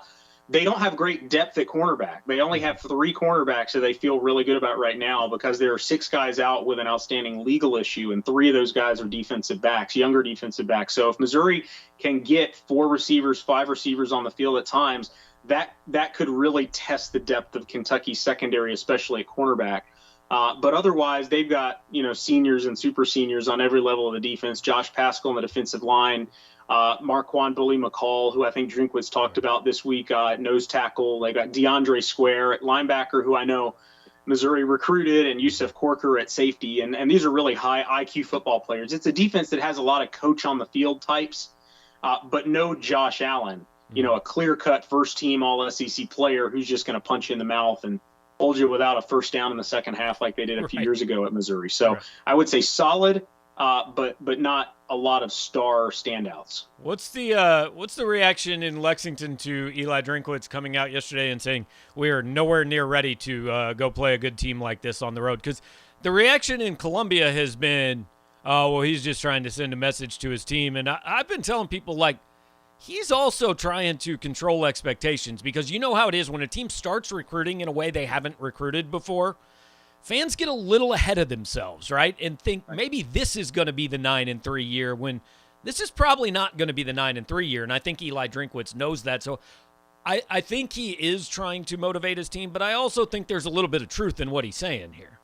They don't have great depth at cornerback. They only have 3 cornerbacks that they feel really good about right now because there are 6 guys out with an outstanding legal issue, and 3 of those guys are defensive backs, younger defensive backs. So if Missouri can get 4 receivers, 5 receivers on the field at times, that could really test the depth of Kentucky's secondary, especially at cornerback. But otherwise, they've got, you know, seniors and super seniors on every level of the defense. Josh Paschal on the defensive line. Marquand Bully McCall, who I think Drinkwitz talked about this week, nose tackle. They got DeAndre Square at linebacker, who I know Missouri recruited, and Yusuf Corker at safety. And these are really high IQ football players. It's a defense that has a lot of coach on the field types, but no Josh Allen, you know, a clear-cut first-team All-SEC player who's just going to punch you in the mouth and hold you without a first down in the second half like they did a few years ago at Missouri. So I would say solid, but not a lot of star standouts. What's the reaction in Lexington to Eli Drinkwitz coming out yesterday and saying we are nowhere near ready to go play a good team like this on the road? Because the reaction in Columbia has been, oh, well, he's just trying to send a message to his team. And I've been telling people, like, he's also trying to control expectations because you know how it is when a team starts recruiting in a way they haven't recruited before. Fans get a little ahead of themselves, right? And think maybe this is going to be the 9-3 year when this is probably not going to be the 9-3 year. And I think Eli Drinkwitz knows that. So I think he is trying to motivate his team, but I also think there's a little bit of truth in what he's saying here.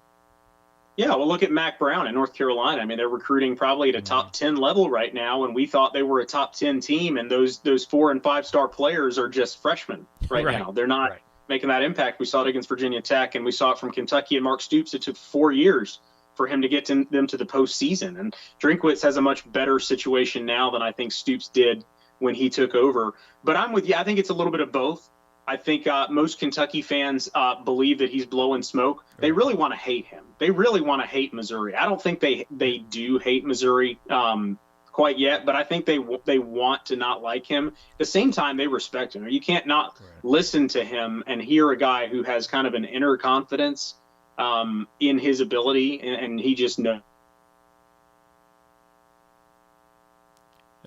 Yeah, well, look at Mac Brown in North Carolina. I mean, they're recruiting probably at a top 10 level right now, and we thought they were a top 10 team, and those 4- and 5-star players are just freshmen right now. They're not making that impact. We saw it against Virginia Tech, and we saw it from Kentucky and Mark Stoops. It took 4 years for him to get them to the postseason. And Drinkwitz has a much better situation now than I think Stoops did when he took over. But I'm with you. I think it's a little bit of both. I think most Kentucky fans believe that he's blowing smoke. They really want to hate him. They really want to hate Missouri. I don't think they do hate Missouri quite yet, but I think they want to not like him. At the same time, they respect him. You can't not listen to him and hear a guy who has kind of an inner confidence in his ability, and he just knows.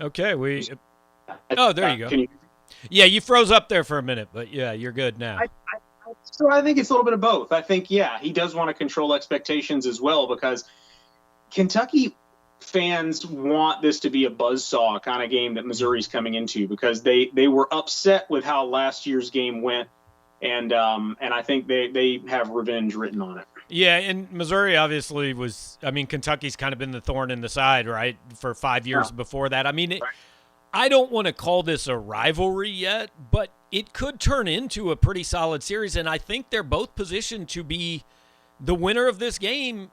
Okay, oh, there you go. Yeah, you froze up there for a minute, but yeah, you're good now. So I think it's a little bit of both. I think, yeah, he does want to control expectations as well, because Kentucky fans want this to be a buzzsaw kind of game that Missouri's coming into, because they were upset with how last year's game went, and I think they have revenge written on it. Yeah, and Missouri obviously was, I mean, Kentucky's kind of been the thorn in the side, right, for 5 years before that. I mean, I don't want to call this a rivalry yet, but it could turn into a pretty solid series, and I think they're both positioned to be the winner of this game.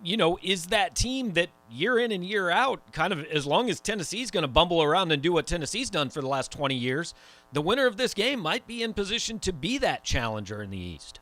You know, is that team that year in and year out, kind of as long as Tennessee's going to bumble around and do what Tennessee's done for the last 20 years, the winner of this game might be in position to be that challenger in the East.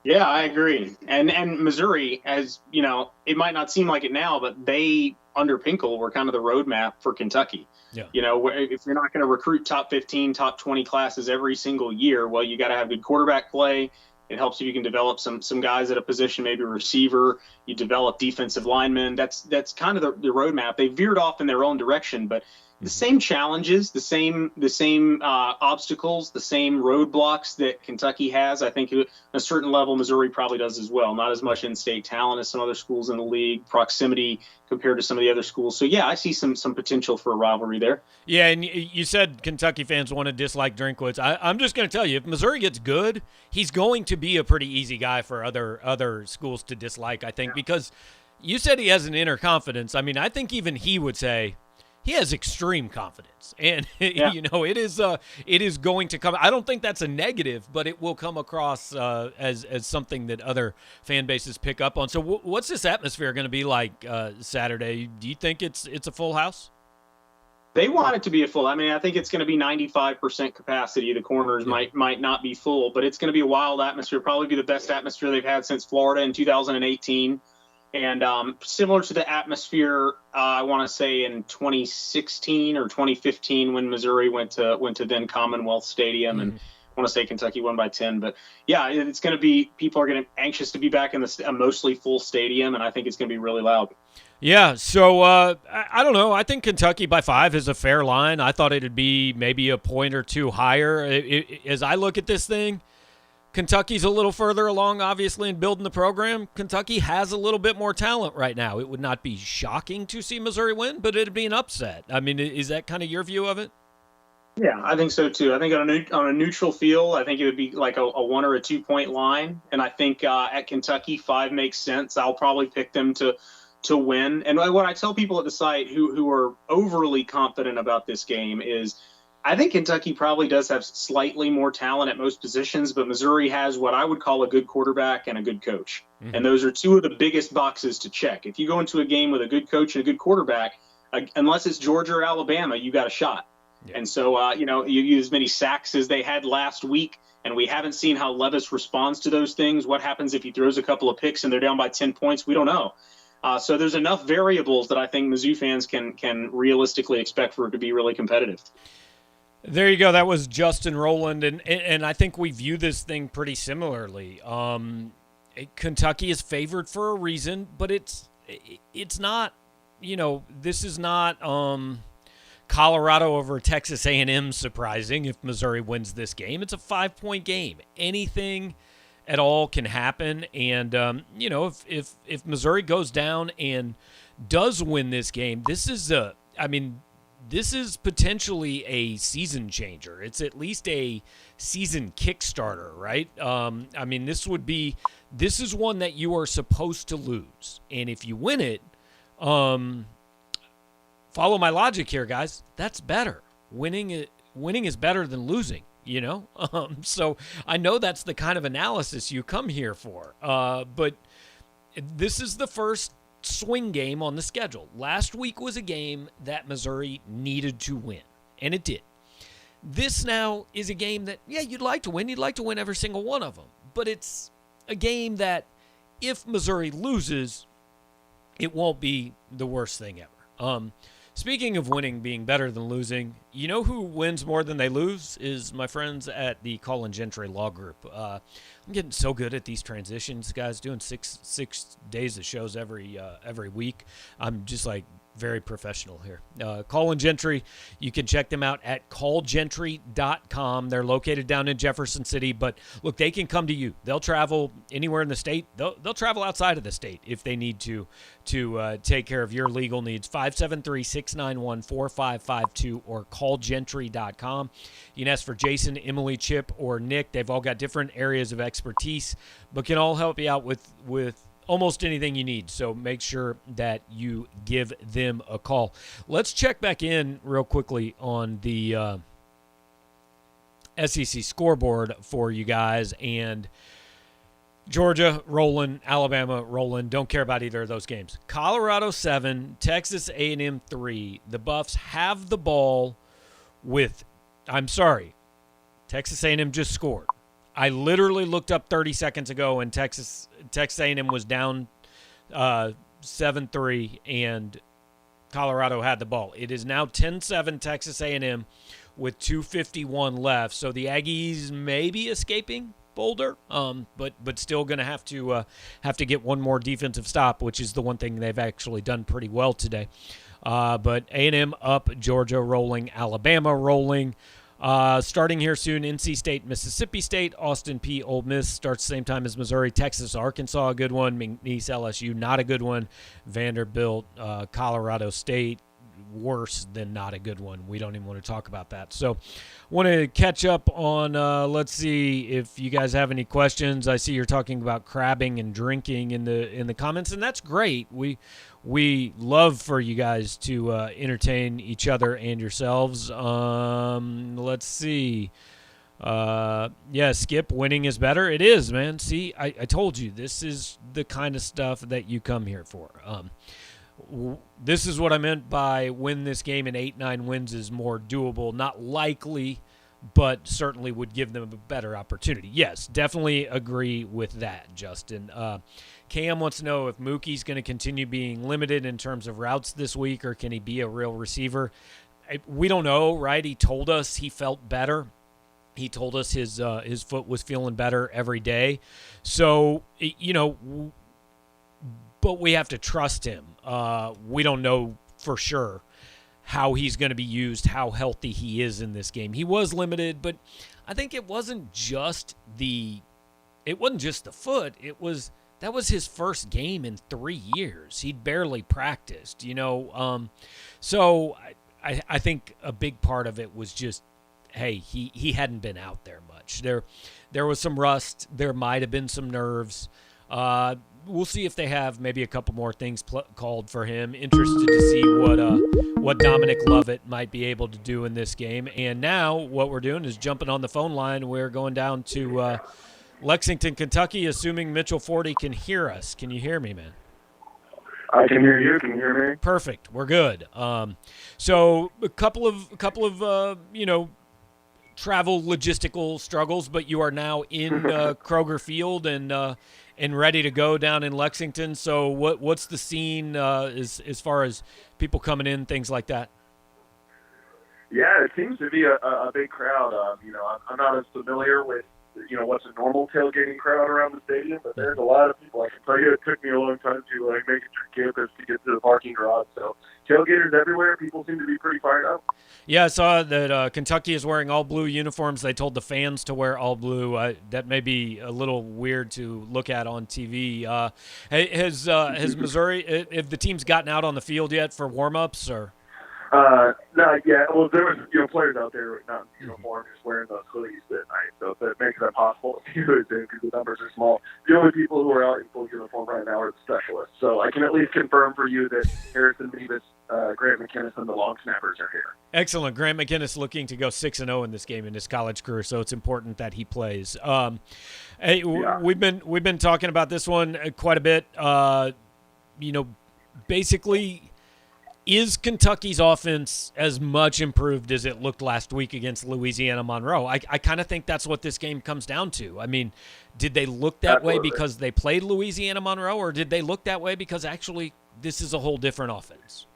Yeah, I agree. And Missouri, as you know, it might not seem like it now, but they, under Pinkel, were kind of the roadmap for Kentucky. Yeah. You know, if you're not going to recruit top 15, top 20 classes every single year, well, you got to have good quarterback play. It helps if you can develop some guys at a position, maybe a receiver. You develop defensive linemen. That's kind of the roadmap. They veered off in their own direction, but the same challenges, the same obstacles, the same roadblocks that Kentucky has, I think at a certain level Missouri probably does as well. Not as much in-state talent as some other schools in the league, proximity compared to some of the other schools. So, yeah, I see some potential for a rivalry there. Yeah, and you said Kentucky fans want to dislike Drinkwitz. I'm just going to tell you, if Missouri gets good, he's going to be a pretty easy guy for other schools to dislike, I think, because you said he has an inner confidence. I mean, I think even he would say he has extreme confidence, and you know, it is going to come. I don't think that's a negative, but it will come across as something that other fan bases pick up on. So, what's this atmosphere going to be like Saturday? Do you think it's a full house? They want it to be a full. I mean, I think it's going to be 95% capacity. The corners might not be full, but it's going to be a wild atmosphere. Probably be the best atmosphere they've had since Florida in 2018. And similar to the atmosphere, I want to say in 2016 or 2015 when Missouri went to then Commonwealth Stadium, and I want to say Kentucky won by 10. But yeah, it's going to be, people are going to anxious to be back in a mostly full stadium, and I think it's going to be really loud. Yeah, so I don't know. I think Kentucky by 5 is a fair line. I thought it'd be maybe a point or two higher. As I look at this thing, Kentucky's a little further along, obviously, in building the program. Kentucky has a little bit more talent right now. It would not be shocking to see Missouri win, but it'd be an upset. I mean, is that kind of your view of it? Yeah, I think so too. I think on a neutral field, I think it would be like a 1 or a 2 point line. And I think at Kentucky, 5 makes sense. I'll probably pick them to win. And what I tell people at the site who are overly confident about this game is, I think Kentucky probably does have slightly more talent at most positions, but Missouri has what I would call a good quarterback and a good coach. Mm-hmm. And those are two of the biggest boxes to check. If you go into a game with a good coach and a good quarterback, unless it's Georgia or Alabama, you got a shot. Yeah. And so, you use as many sacks as they had last week, and we haven't seen how Levis responds to those things. What happens if he throws a couple of picks and they're down by 10 points? We don't know. So there's enough variables that I think Mizzou fans can realistically expect for it to be really competitive. There you go. That was Justin Rowland, and I think we view this thing pretty similarly. Kentucky is favored for a reason, but it's not. This is not Colorado over Texas A&M surprising if Missouri wins this game. It's a 5-point game. Anything at all can happen, and if Missouri goes down and does win this game, this is potentially a season changer. It's at least a season kickstarter, right? This is one that you are supposed to lose. And if you win it, follow my logic here, guys, that's better. Winning is better than losing, So I know that's the kind of analysis you come here for. But this is the first swing game on the schedule. Last week was a game that Missouri needed to win, and it did. This now is a game that, you'd like to win. You'd like to win every single one of them, but it's a game that if Missouri loses, it won't be the worst thing ever. Speaking of winning being better than losing, you know who wins more than they lose is my friends at the Colin Gentry Law Group. I'm getting so good at these transitions, guys. Doing six days of shows every week. I'm just like very professional here. Colin Gentry, you can check them out at callgentry.com. They're located down in Jefferson City, but look, they can come to you. They'll travel anywhere in the state. They'll travel outside of the state if they need to take care of your legal needs. 573-691-4552 or callgentry.com. You can ask for Jason, Emily, Chip, or Nick. They've all got different areas of expertise, but can all help you out with almost anything you need. So make sure that you give them a call. Let's check back in real quickly on the SEC scoreboard for you guys. And Georgia rolling, Alabama rolling. Don't care about either of those games. Colorado 7, Texas A&M 3. The Buffs have the ball with, I'm sorry, Texas A&M just scored. I literally looked up 30 seconds ago, and Texas A&M was down 7-3, and Colorado had the ball. It is now 10-7 Texas A&M with 2:51 left. So the Aggies may be escaping Boulder, but still going to have to get one more defensive stop, which is the one thing they've actually done pretty well today. But A&M up, Georgia rolling, Alabama rolling. Starting here soon, NC State, Mississippi State, Austin P. Ole Miss starts the same time as Missouri, Texas, Arkansas, a good one, McNeese, LSU, not a good one, Vanderbilt, Colorado State, worse than not a good one. We don't even want to talk about that. So want to catch up on, let's see if you guys have any questions. I see you're talking about crabbing and drinking in the comments, and that's great. We love for you guys to entertain each other and yourselves. Let's see. Yeah, Skip, winning is better. It is, man. See, I told you, this is the kind of stuff that you come here for. This is what I meant by win this game in 8-9 wins is more doable. Not likely, but certainly would give them a better opportunity. Yes, definitely agree with that, Justin. Cam wants to know if Mookie's going to continue being limited in terms of routes this week, or can he be a real receiver? We don't know, right? He told us he felt better. He told us his foot was feeling better every day. So, but we have to trust him. We don't know for sure how he's going to be used, how healthy he is in this game. He was limited, but I think it wasn't just the foot. That was his first game in 3 years. He'd barely practiced, So I think a big part of it was just, hey, he hadn't been out there much. There was some rust. There might have been some nerves. We'll see if they have maybe a couple more things called for him. Interested to see what Dominic Lovett might be able to do in this game. And now what we're doing is jumping on the phone line. We're going down to Lexington, Kentucky, assuming Mitchell Forty can hear us. Can you hear me, man? I can hear you. Can you hear me? Perfect. We're good. So a couple of travel logistical struggles, but you are now in Kroger Field and ready to go down in Lexington. So what's the scene as far as people coming in, things like that? Yeah, it seems to be a big crowd. I'm not as familiar with what's a normal tailgating crowd around the stadium, but there's a lot of people. I can tell you, it took me a long time to make it through campus to get to the parking garage. So tailgaters everywhere. People seem to be pretty fired up. Yeah, I saw that Kentucky is wearing all blue uniforms. They told the fans to wear all blue. That may be a little weird to look at on TV. Has Missouri, have the teams gotten out on the field yet for warm-ups or? Not yet. Well, there was players out there not in uniform, just wearing those hoodies that night. So if it makes it impossible to do it because the numbers are small. The only people who are out in full uniform right now are the specialists. So I can at least confirm for you that Harrison Davis, Grant McInnes, and the long snappers are here. Excellent. Grant McInnes looking to go 6-0 in this game in his college career, so it's important that he plays. We've been talking about this one quite a bit. Basically, is Kentucky's offense as much improved as it looked last week against Louisiana Monroe? I kind of think that's what this game comes down to. I mean, did they look that way because they played Louisiana Monroe, or did they look that way because actually this is a whole different offense?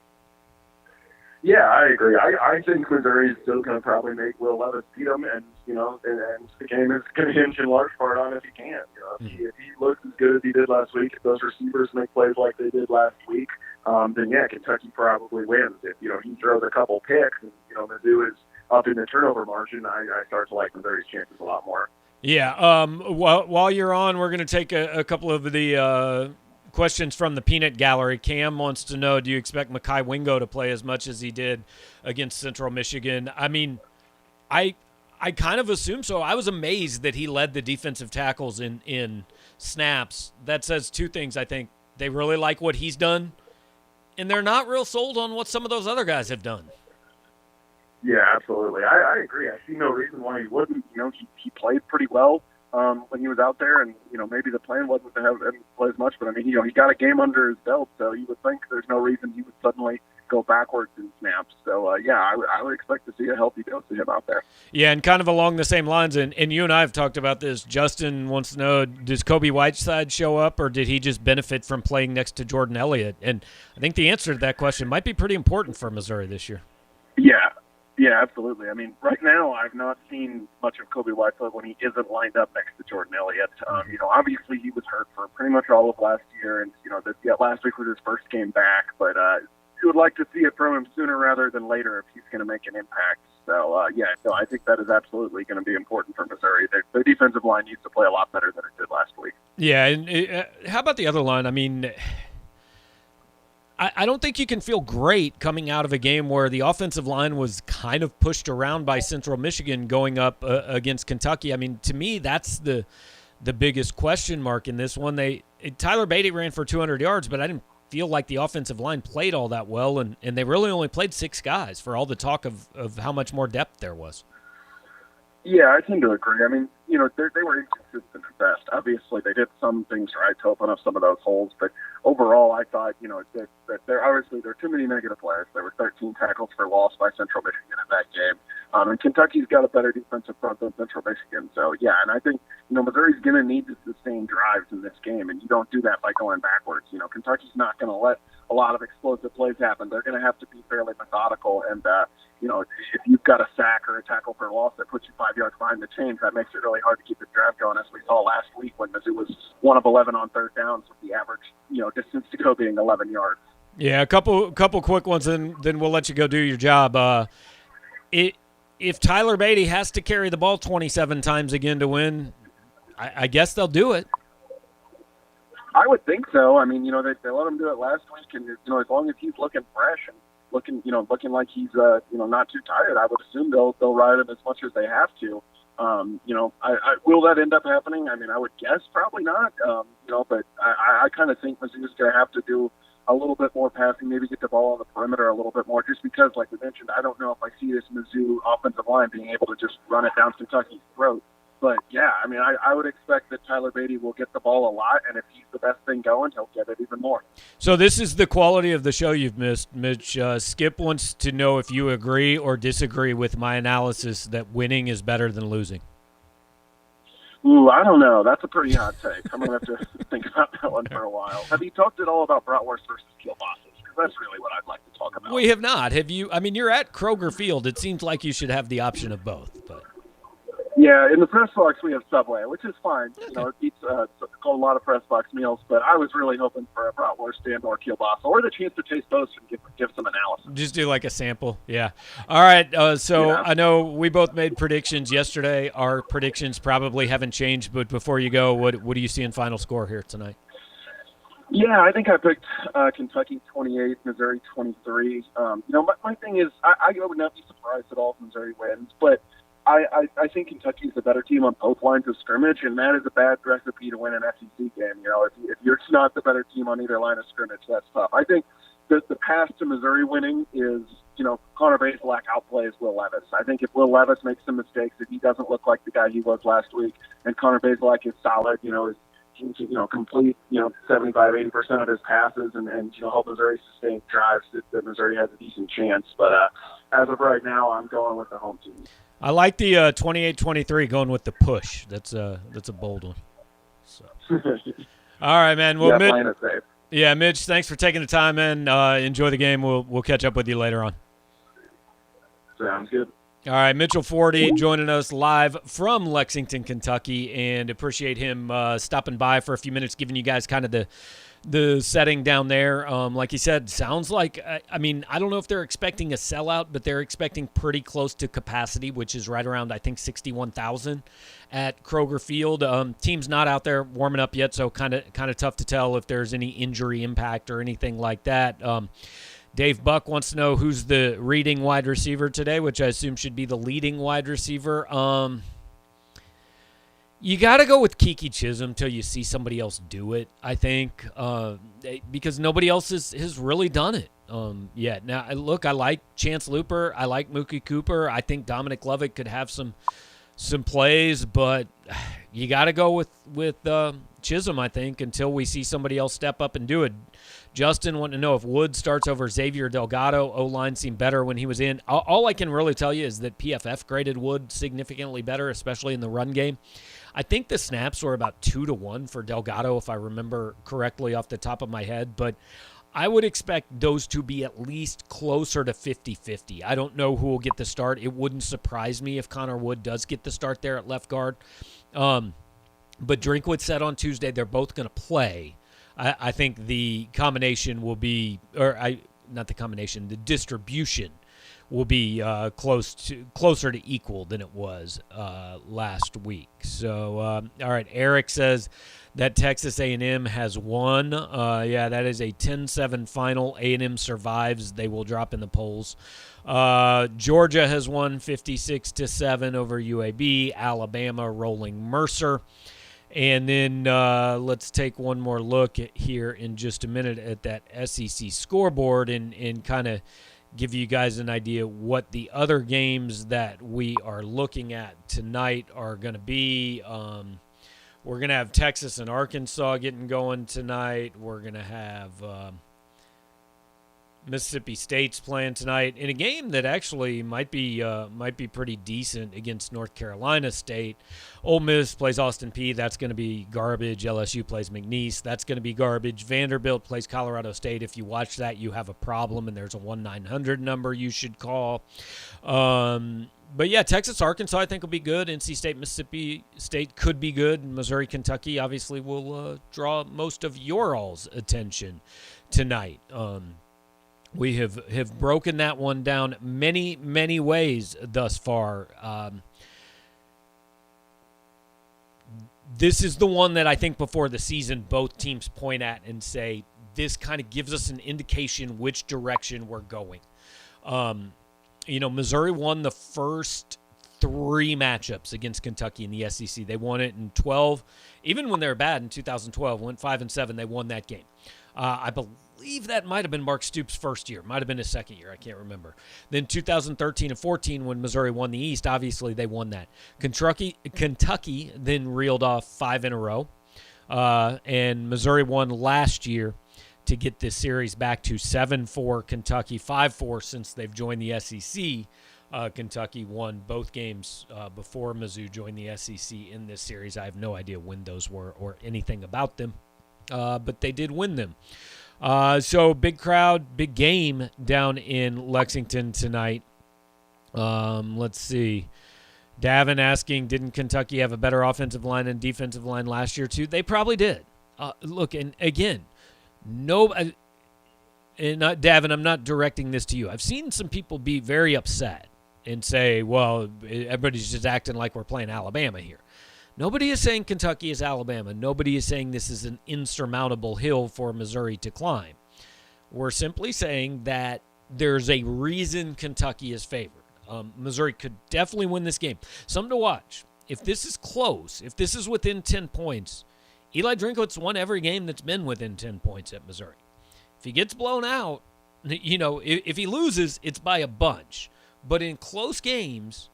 Yeah, I agree. I think Missouri is still going to probably make Will Levis beat him, and and the game is going to hinge in large part on if he can. If he looks as good as he did last week, if those receivers make plays like they did last week, then yeah, Kentucky probably wins. If he throws a couple picks, and Mizzou is up in the turnover margin, I start to like Missouri's chances a lot more. Yeah. While you're on, we're going to take a couple of the questions from the peanut gallery. Cam wants to know, do you expect Mekhi Wingo to play as much as he did against Central Michigan? I mean, I kind of assume so. I was amazed that he led the defensive tackles in snaps. That says two things, I think. They really like what he's done, and they're not real sold on what some of those other guys have done. Yeah, absolutely. I agree. I see no reason why he wouldn't. He played pretty well when he was out there, and maybe the plan wasn't to have him play as much, but I mean, he got a game under his belt, so you would think there's no reason he would suddenly go backwards in snaps. So yeah, I would expect to see a healthy dose of him out there. Yeah, and kind of along the same lines, and you and I have talked about this. Justin wants to know, does Kobe Whiteside show up, or did he just benefit from playing next to Jordan Elliott? And I think the answer to that question might be pretty important for Missouri this year. Yeah, absolutely. I mean, right now I've not seen much of Kobe Whiteside when he isn't lined up next to Jordan Elliott. Obviously he was hurt for pretty much all of last year, and last week was his first game back. But you would like to see it from him sooner rather than later if he's going to make an impact. So I think that is absolutely going to be important for Missouri. Their defensive line needs to play a lot better than it did last week. Yeah, and how about the other line? I mean, I don't think you can feel great coming out of a game where the offensive line was kind of pushed around by Central Michigan going up against Kentucky. I mean, to me, that's the biggest question mark in this one. Tyler Beatty ran for 200 yards, but I didn't feel like the offensive line played all that well, and they really only played 6 guys for all the talk of how much more depth there was. Yeah, I tend to agree. I mean, they were inconsistent at best. Obviously, they did some things right to open up some of those holes, but overall, I thought, that there are too many negative players. There were 13 tackles for loss by Central Michigan in that game, and Kentucky's got a better defensive front than Central Michigan. So yeah, and I think Missouri's going to need to sustain drives in this game, and you don't do that by going backwards. Kentucky's not going to let a lot of explosive plays happen. They're going to have to be fairly methodical, and if you've got a sack or a tackle for loss that puts you 5 yards behind the chains, that makes it really hard to keep the drive going, as we saw last week when Mizzou was 1 of 11 on third downs with the average, distance to go being 11 yards. Yeah, a couple quick ones, and then we'll let you go do your job. If Tyler Beatty has to carry the ball 27 times again to win, I guess they'll do it. I would think so. I mean, they let him do it last week, and as long as he's looking fresh and looking like he's not too tired, I would assume they'll ride him as much as they have to. Will that end up happening? I mean, I would guess probably not. But I kind of think Mizzou's going to have to do a little bit more passing, maybe get the ball on the perimeter a little bit more, just because, like we mentioned, I don't know if I see this Mizzou offensive line being able to just run it down Kentucky's throat. But, yeah, I mean, I would expect that Tyler Beatty will get the ball a lot, and if he's the best thing going, he'll get it even more. So this is the quality of the show you've missed, Mitch. Skip wants to know if you agree or disagree with my analysis that winning is better than losing. Ooh, I don't know. That's a pretty hot take. I'm going to have to think about that one for a while. Have you talked at all about bratwurst versus kielbasas? Because that's really what I'd like to talk about. We have not. Have you? I mean, you're at Kroger Field. It seems like you should have the option of both, but. Yeah, in the press box we have Subway, which is fine. Okay. It beats a lot of press box meals, but I was really hoping for a bratwurst and or kielbasa, or the chance to taste both and give some analysis. Just do like a sample, yeah. All right, so yeah. I know we both made predictions yesterday. Our predictions probably haven't changed, but before you go, what do you see in final score here tonight? Yeah, I think I picked Kentucky 28, Missouri 23. My thing is I would not be surprised at all if Missouri wins, but I think Kentucky is a better team on both lines of scrimmage, and that is a bad recipe to win an SEC game. If you're not the better team on either line of scrimmage, that's tough. I think that the path to Missouri winning is, Connor Bazelak outplays Will Levis. I think if Will Levis makes some mistakes, if he doesn't look like the guy he was last week, and Connor Bazelak is solid, complete, 75-80% of his passes and help Missouri sustain drives, that Missouri has a decent chance. But as of right now, I'm going with the home team. I like the 28-23 going with the push. That's a bold one. So. All right, man. Well, yeah, playing it safe. Yeah, Mitch, thanks for taking the time, man. Enjoy the game. We'll catch up with you later on. Sounds good. All right, Mitchell Forty joining us live from Lexington, Kentucky, and appreciate him stopping by for a few minutes, giving you guys kind of the setting down there. Like he said, sounds like, I mean, I don't know if they're expecting a sellout, but they're expecting pretty close to capacity, which is right around, I think, 61,000 at Kroger Field. Team's not out there warming up yet, so kind of tough to tell if there's any injury impact or anything like that. Dave Buck wants to know who's the reading wide receiver today, which I assume should be the leading wide receiver. You got to go with Kiki Chisholm till you see somebody else do it, I think, because nobody else has really done it yet. Now, look, I like Chance Looper. I like Mookie Cooper. I think Dominic Lovick could have some plays, but you got to go with Chisholm, I think, until we see somebody else step up and do it. Justin wanted to know if Wood starts over Xavier Delgado. O-line seemed better when he was in. All I can really tell you is that PFF graded Wood significantly better, especially in the run game. I think the snaps were about 2-1 for Delgado, if I remember correctly off the top of my head, but I would expect those to be at least closer to 50-50. I don't know who will get the start. It wouldn't surprise me if Connor Wood does get the start there at left guard. But Drinkwitz said on Tuesday they're both going to play. I think the combination will be, the distribution will be closer to equal than it was last week. So, all right, Eric says that Texas A&M has won. Yeah, that is a 10-7 final. A&M survives. They will drop in the polls. Georgia has won 56-7 over UAB. Alabama rolling Mercer. And then let's take one more look here in just a minute at that SEC scoreboard and kind of give you guys an idea what the other games that we are looking at tonight are going to be. We're going to have Texas and Arkansas getting going tonight. We're going to have Mississippi State's playing tonight in a game that actually might be pretty decent against North Carolina State. Ole Miss plays Austin Peay. That's going to be garbage. LSU plays McNeese. That's going to be garbage. Vanderbilt plays Colorado State. If you watch that, you have a problem, and there's a 1-900 number you should call. But, yeah, Texas, Arkansas, I think, will be good. NC State, Mississippi State could be good. Missouri, Kentucky, obviously, will draw most of your all's attention tonight. We have broken that one down many, many ways thus far. This is the one that I think before the season both teams point at and say, this kind of gives us an indication which direction we're going. Missouri won the first 3 matchups against Kentucky in the SEC. They won it in 12. Even when they were bad in 2012, went 5-7, they won that game. I believe that might have been Mark Stoops' first year. Might have been his second year. I can't remember. Then 2013 and 14, when Missouri won the East, obviously they won that. Kentucky then reeled off 5 in a row. And Missouri won last year to get this series back to 7-4 Kentucky, 5-4 since they've joined the SEC. Kentucky won both games before Mizzou joined the SEC in this series. I have no idea when those were or anything about them. But they did win them. So big crowd, big game down in Lexington tonight. Let's see. Davin asking, didn't Kentucky have a better offensive line and defensive line last year too? They probably did. Look, and again, Davin, I'm not directing this to you. I've seen some people be very upset and say, well, everybody's just acting like we're playing Alabama here. Nobody is saying Kentucky is Alabama. Nobody is saying this is an insurmountable hill for Missouri to climb. We're simply saying that there's a reason Kentucky is favored. Missouri could definitely win this game. Something to watch. If this is close, if this is within 10 points, Eli Drinkwitz won every game that's been within 10 points at Missouri. If he gets blown out, if he loses, it's by a bunch. But in close games,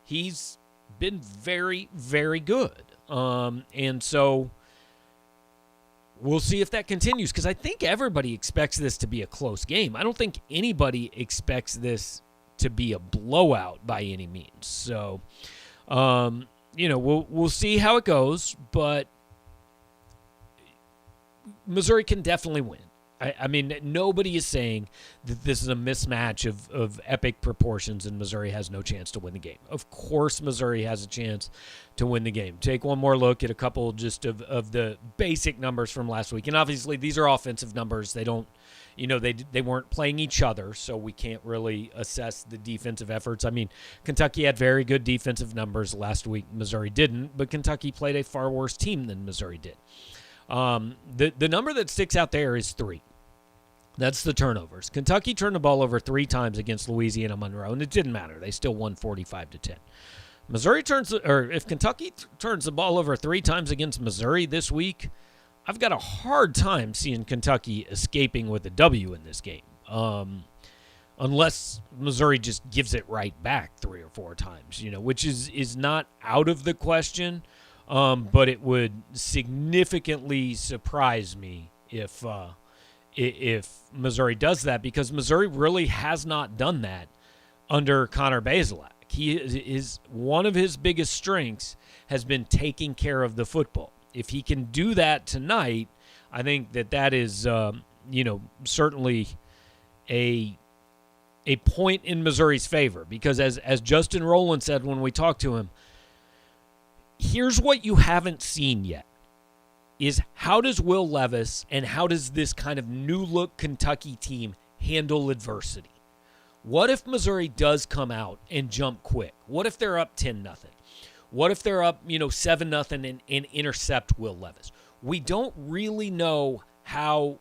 he's been very, very good. And so we'll see if that continues, because I think everybody expects this to be a close game. I don't think anybody expects this to be a blowout by any means. So, we'll see how it goes, but Missouri can definitely win. I mean, nobody is saying that this is a mismatch of epic proportions and Missouri has no chance to win the game. Of course, Missouri has a chance to win the game. Take one more look at a couple just of the basic numbers from last week. And obviously, these are offensive numbers. They don't, they weren't playing each other, so we can't really assess the defensive efforts. I mean, Kentucky had very good defensive numbers last week. Missouri didn't, but Kentucky played a far worse team than Missouri did. The number that sticks out there is 3. That's the turnovers. Kentucky turned the ball over 3 times against Louisiana Monroe, and it didn't matter. They still won 45-10. If Kentucky turns the ball over 3 times against Missouri this week, I've got a hard time seeing Kentucky escaping with a W in this game, unless Missouri just gives it right back 3 or 4 times, which is not out of the question. But it would significantly surprise me if Missouri does that, because Missouri really has not done that under Connor Bazelak. One of his biggest strengths has been taking care of the football. If he can do that tonight, I think that is certainly a point in Missouri's favor, because as Justin Rowland said when we talked to him, here's what you haven't seen yet, is how does Will Levis and how does this kind of new-look Kentucky team handle adversity? What if Missouri does come out and jump quick? What if they're up 10-0? What if they're up 7-0 and intercept Will Levis? We don't really know how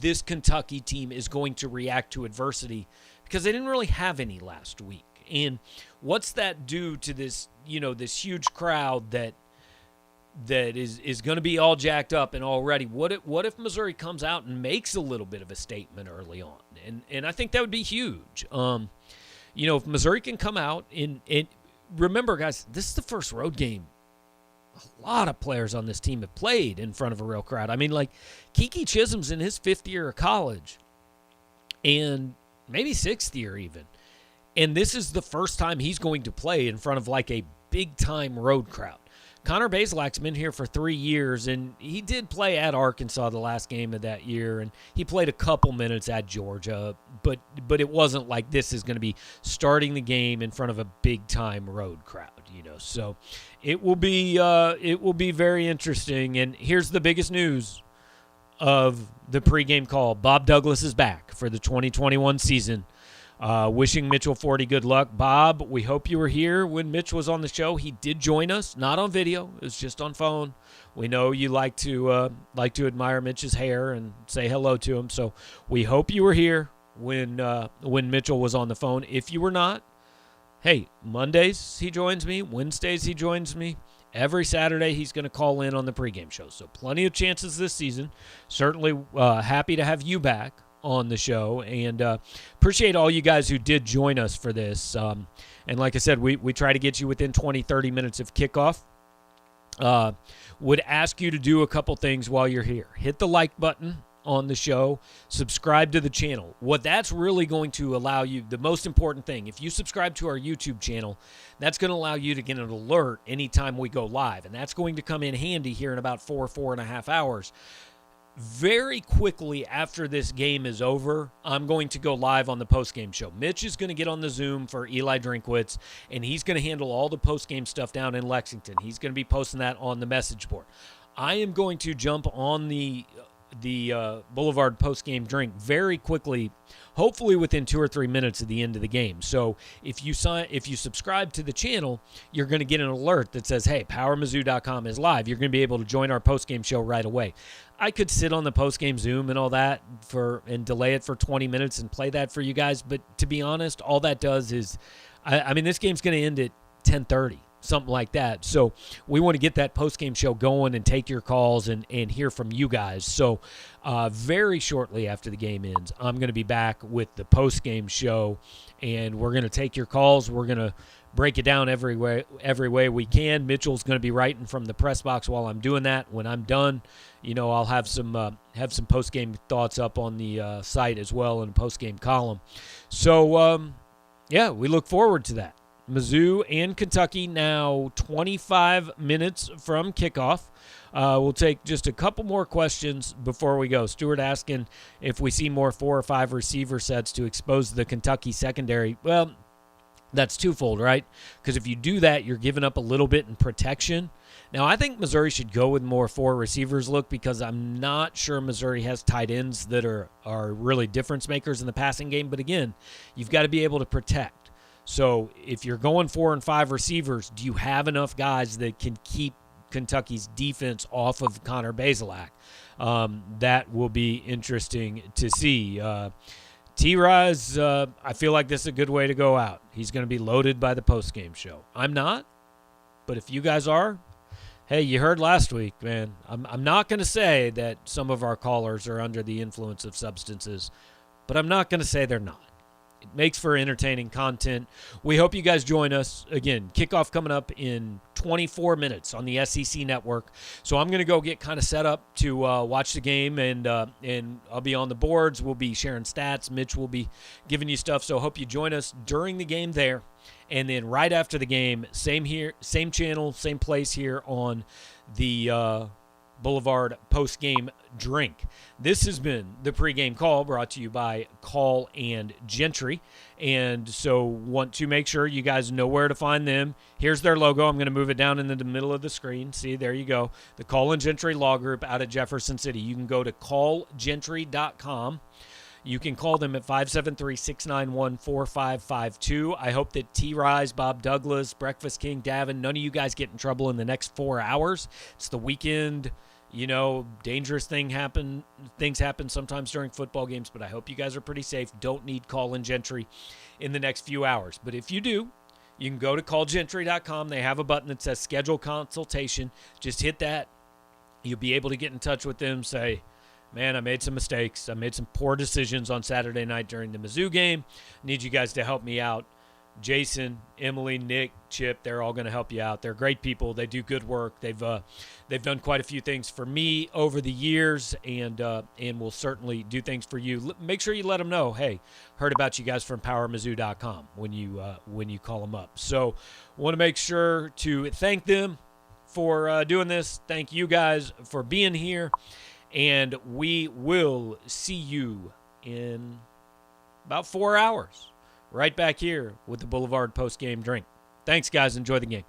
this Kentucky team is going to react to adversity because they didn't really have any last week. And what's that do to this, this huge crowd that is going to be all jacked up and all ready? What if Missouri comes out and makes a little bit of a statement early on? And I think that would be huge. If Missouri can come out and remember, guys, this is the first road game a lot of players on this team have played in front of a real crowd. I mean, like Kiki Chisholm's in his 5th year of college and maybe 6th year even. And this is the first time he's going to play in front of like a big-time road crowd. Connor Bazelak's been here for 3 years, and he did play at Arkansas the last game of that year, and he played a couple minutes at Georgia, but it wasn't like this is going to be starting the game in front of a big-time road crowd, So it will be very interesting. And here's the biggest news of the pregame call: Bob Douglas is back for the 2021 season. Wishing Mitchell Forty good luck. Bob, we hope you were here when Mitch was on the show. He did join us, not on video. It was just on phone. We know you like to admire Mitch's hair and say hello to him. So we hope you were here when Mitchell was on the phone. If you were not, hey, Mondays he joins me. Wednesdays he joins me. Every Saturday he's going to call in on the pregame show. So plenty of chances this season. Certainly happy to have you back on the show, and appreciate all you guys who did join us for this. And like I said, we try to get you within 20-30 minutes of kickoff. Would ask you to do a couple things while you're here. Hit the like button on the show. Subscribe to the channel. What that's really going to allow you, the most important thing, if you subscribe to our YouTube channel, that's going to allow you to get an alert anytime we go live, and that's going to come in handy here in about 4.5 hours. Very quickly after this game is over, I'm going to go live on the postgame show. Mitch is going to get on the Zoom for Eli Drinkwitz, and he's going to handle all the postgame stuff down in Lexington. He's going to be posting that on the message board. I am going to jump on the Boulevard postgame drink very quickly, hopefully within 2 or 3 minutes of the end of the game. So if you subscribe to the channel, you're going to get an alert that says, hey, PowerMizzou.com is live. You're going to be able to join our postgame show right away. I could sit on the postgame Zoom and all that and delay it for 20 minutes and play that for you guys, but to be honest, all that does is, I mean, this game's going to end at 10:30. Something like that. So we want to get that post-game show going and take your calls and hear from you guys. So very shortly after the game ends, I'm going to be back with the post-game show, and we're going to take your calls. We're going to break it down every way we can. Mitchell's going to be writing from the press box while I'm doing that. When I'm done, I'll have some post-game thoughts up on the site as well in a post-game column. So, we look forward to that. Mizzou and Kentucky now 25 minutes from kickoff. We'll take just a couple more questions before we go. Stuart asking if we see more 4 or 5 receiver sets to expose the Kentucky secondary. Well, that's twofold, right? Because if you do that, you're giving up a little bit in protection. Now, I think Missouri should go with more 4 receivers look because I'm not sure Missouri has tight ends that are really difference makers in the passing game. But again, you've got to be able to protect. So if you're going 4 and 5 receivers, do you have enough guys that can keep Kentucky's defense off of Connor Bazelak? That will be interesting to see. T-Rise, I feel like this is a good way to go out. He's going to be loaded by the postgame show. I'm not, but if you guys are, hey, you heard last week, man. I'm not going to say that some of our callers are under the influence of substances, but I'm not going to say they're not. It makes for entertaining content. We hope you guys join us. Again, kickoff coming up in 24 minutes on the SEC Network. So I'm going to go get kind of set up to watch the game, and I'll be on the boards. We'll be sharing stats. Mitch will be giving you stuff. So hope you join us during the game there. And then right after the game, same here, same channel, same place here on the Boulevard post-game drink. This has been the pregame call brought to you by Call and Gentry. And so want to make sure you guys know where to find them. Here's their logo. I'm going to move it down into the middle of the screen. See, there you go. The Call and Gentry Law Group out of Jefferson City. You can go to callgentry.com. You can call them at 573-691-4552. I hope that T-Rise, Bob Douglas, Breakfast King, Davin, none of you guys get in trouble in the next 4 hours. It's the weekend. You know, dangerous things happen sometimes during football games, but I hope you guys are pretty safe. Don't need Call and Gentry in the next few hours. But if you do, you can go to callgentry.com. They have a button that says schedule consultation. Just hit that. You'll be able to get in touch with them, say, man, I made some mistakes. I made some poor decisions on Saturday night during the Mizzou game. Need you guys to help me out. Jason, Emily, Nick, Chip, they're all going to help you out. They're great people. They do good work. They've done quite a few things for me over the years, and will certainly do things for you. Make sure you let them know, hey, heard about you guys from PowerMizzou.com when you call them up. So want to make sure to thank them for doing this. Thank you guys for being here, and we will see you in about 4 hours. Right back here with the Boulevard post-game drink. Thanks, guys. Enjoy the game.